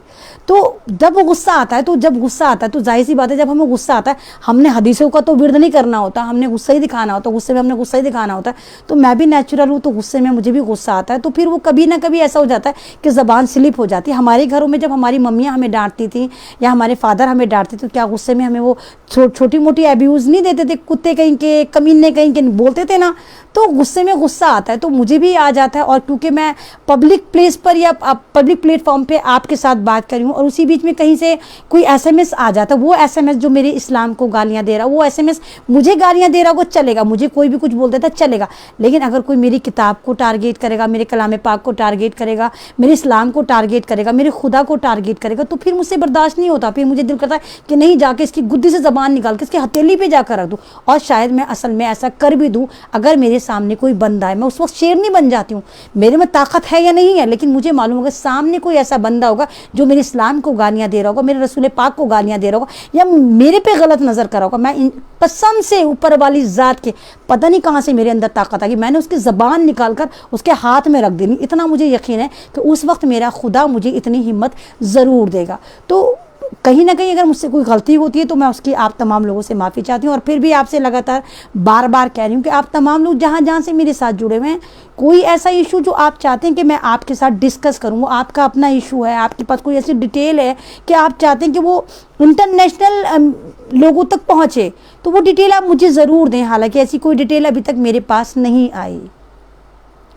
तो जब वो गुस्सा आता है, तो जब गुस्सा आता है तो जाहिर सी बात है, जब हमें गुस्सा आता है हमने हदीसों का तो विर्द नहीं करना होता, हमने गुस्सा ही दिखाना होता, गुस्से में हमने गुस्सा ही दिखाना होता है। तो मैं भी नेचुरल हूँ, तो गुस्से में मुझे भी गुस्सा आता है। तो फिर वो कभी ना कभी ऐसा हो जाता है कि ज़बान स्लिप हो जाती है। हमारे घरों में जब हमारी मम्मियाँ हमें डांटती थी या हमारे फादर हमें डांटते थे, तो क्या गुस्से में हमें वो छोटी मोटी एब्यूज़ नहीं देते थे, कुत्ते कहीं के, कमीने कहीं के बोलते थे ना, तो गुस्से में गुस्सा आता है। तो मुझे भी आ जाता है। और क्योंकि मैं पब्लिक प्लेस पर या पब्लिक प्लेटफॉर्म पे आपके साथ बात कर रही हूँ और उसी बीच में कहीं से कोई SMS आ जाता है, वो SMS जो मेरे इस्लाम को गालियाँ दे रहा, वो SMS मुझे गालियाँ दे रहा, वो चलेगा, मुझे कोई भी कुछ बोल देता चलेगा। लेकिन अगर कोई मेरी किताब को टारगेट करेगा, मेरे कलाम पाक को टारगेट करेगा, मेरे इस्लाम को टारगेट करेगा, मेरे खुदा को टारगेट करेगा, तो फिर मुझसे बर्दाश्त नहीं होता। फिर मुझे दिल करता है कि नहीं, जाके इसकी गुद्दी से ज़बान निकाल के इसकी हथेली पे जाकर रख दूँ। और शायद मैं असल में ऐसा कर भी दूँ। अगर मेरे सामने कोई बंदा है, मैं उस वक्त शेर नहीं बन जाती हूँ, मेरे में ताकत है या नहीं है, लेकिन मुझे मालूम होगा सामने कोई ऐसा बंदा होगा जो मेरे इस्लाम को गालियाँ दे रहा होगा, मेरे रसूल पाक को गालियाँ दे रहा होगा या मेरे पे गलत नज़र करा होगा, मैं कसम से ऊपर वाली ज़ात के पता नहीं कहाँ से मेरे अंदर ताकत आ गई, मैंने उसकी ज़बान निकाल कर उसके हाथ में रख दी। इतना मुझे यकीन है कि उस वक्त मेरा खुदा मुझे इतनी हिम्मत ज़रूर देगा। तो कहीं ना कहीं अगर मुझसे कोई गलती होती है तो मैं उसकी आप तमाम लोगों से माफ़ी चाहती हूँ। और फिर भी आपसे लगातार बार बार कह रही हूँ कि आप तमाम लोग जहाँ जहाँ से मेरे साथ जुड़े हुए हैं, कोई ऐसा इशू जो आप चाहते हैं कि मैं आपके साथ डिस्कस करूँ, वो आपका अपना इशू है, आपके पास कोई ऐसी डिटेल है कि आप चाहते हैं कि वो इंटरनेशनल लोगों तक पहुँचे, तो वो डिटेल आप मुझे ज़रूर दें। हालांकि ऐसी कोई डिटेल अभी तक मेरे पास नहीं आई,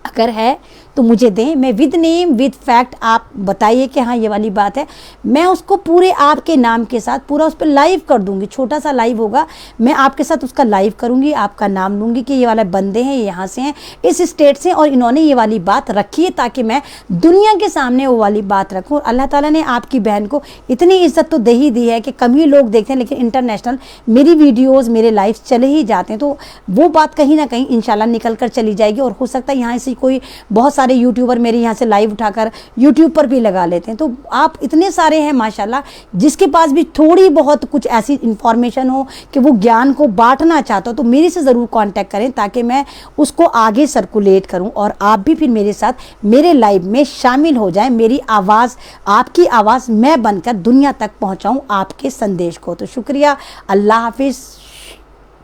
अगर है तो मुझे दें। मैं विद नेम विद फैक्ट आप बताइए कि हाँ ये वाली बात है, मैं उसको पूरे आपके नाम के साथ पूरा उस पर लाइव कर दूंगी। छोटा सा लाइव होगा, मैं आपके साथ उसका लाइव करूंगी, आपका नाम लूँगी कि ये वाले बंदे हैं, ये यहाँ से हैं, इस स्टेट से, और इन्होंने ये वाली बात रखी है, ताकि मैं दुनिया के सामने वो वाली बात रखूँ। अल्लाह ताला ने आपकी बहन को इतनी इज्जत तो दे ही दी है कि कम ही लोग देखते हैं, लेकिन इंटरनेशनल मेरी वीडियोज़ मेरे लाइव चले ही जाते हैं, तो वो बात कहीं ना कहीं इंशाल्लाह निकल कर चली जाएगी। और हो सकता है यहाँ से कोई बहुत सारे यूट्यूबर मेरे यहाँ से लाइव उठाकर यूट्यूब पर भी लगा लेते हैं। तो आप इतने सारे हैं माशाल्लाह, जिसके पास भी थोड़ी बहुत कुछ ऐसी इंफॉर्मेशन हो कि वो ज्ञान को बांटना चाहता हो, तो मेरे से ज़रूर कांटेक्ट करें ताकि मैं उसको आगे सर्कुलेट करूं और आप भी फिर मेरे साथ मेरे लाइव में शामिल हो जाएं। मेरी आवाज़, आपकी आवाज़ मैं बनकर दुनिया तक पहुँचाऊँ आपके संदेश को। तो शुक्रिया, अल्लाह हाफिज़,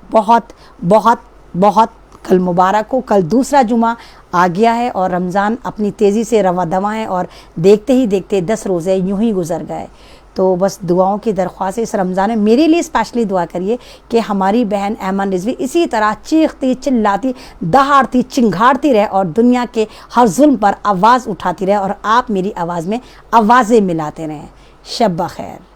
बहुत बहुत बहुत कल मुबारक हो। कल दूसरा जुमा आ गया है और रमज़ान अपनी तेज़ी से रवा दवा है और देखते ही देखते 10 रोज़े यूं ही गुजर गए। तो बस दुआओं की दरख्वास्त है इस रमज़ान में मेरे लिए स्पेशली दुआ करिए कि हमारी बहन ऐमन रिजवी इसी तरह चीखती, चिल्लाती, दहाड़ती, चिंगाड़ती रहे और दुनिया के हर जुल्म पर आवाज़ उठाती रहे और आप मेरी आवाज़ में आवाज़ें मिलाते रहें। शब बखैर।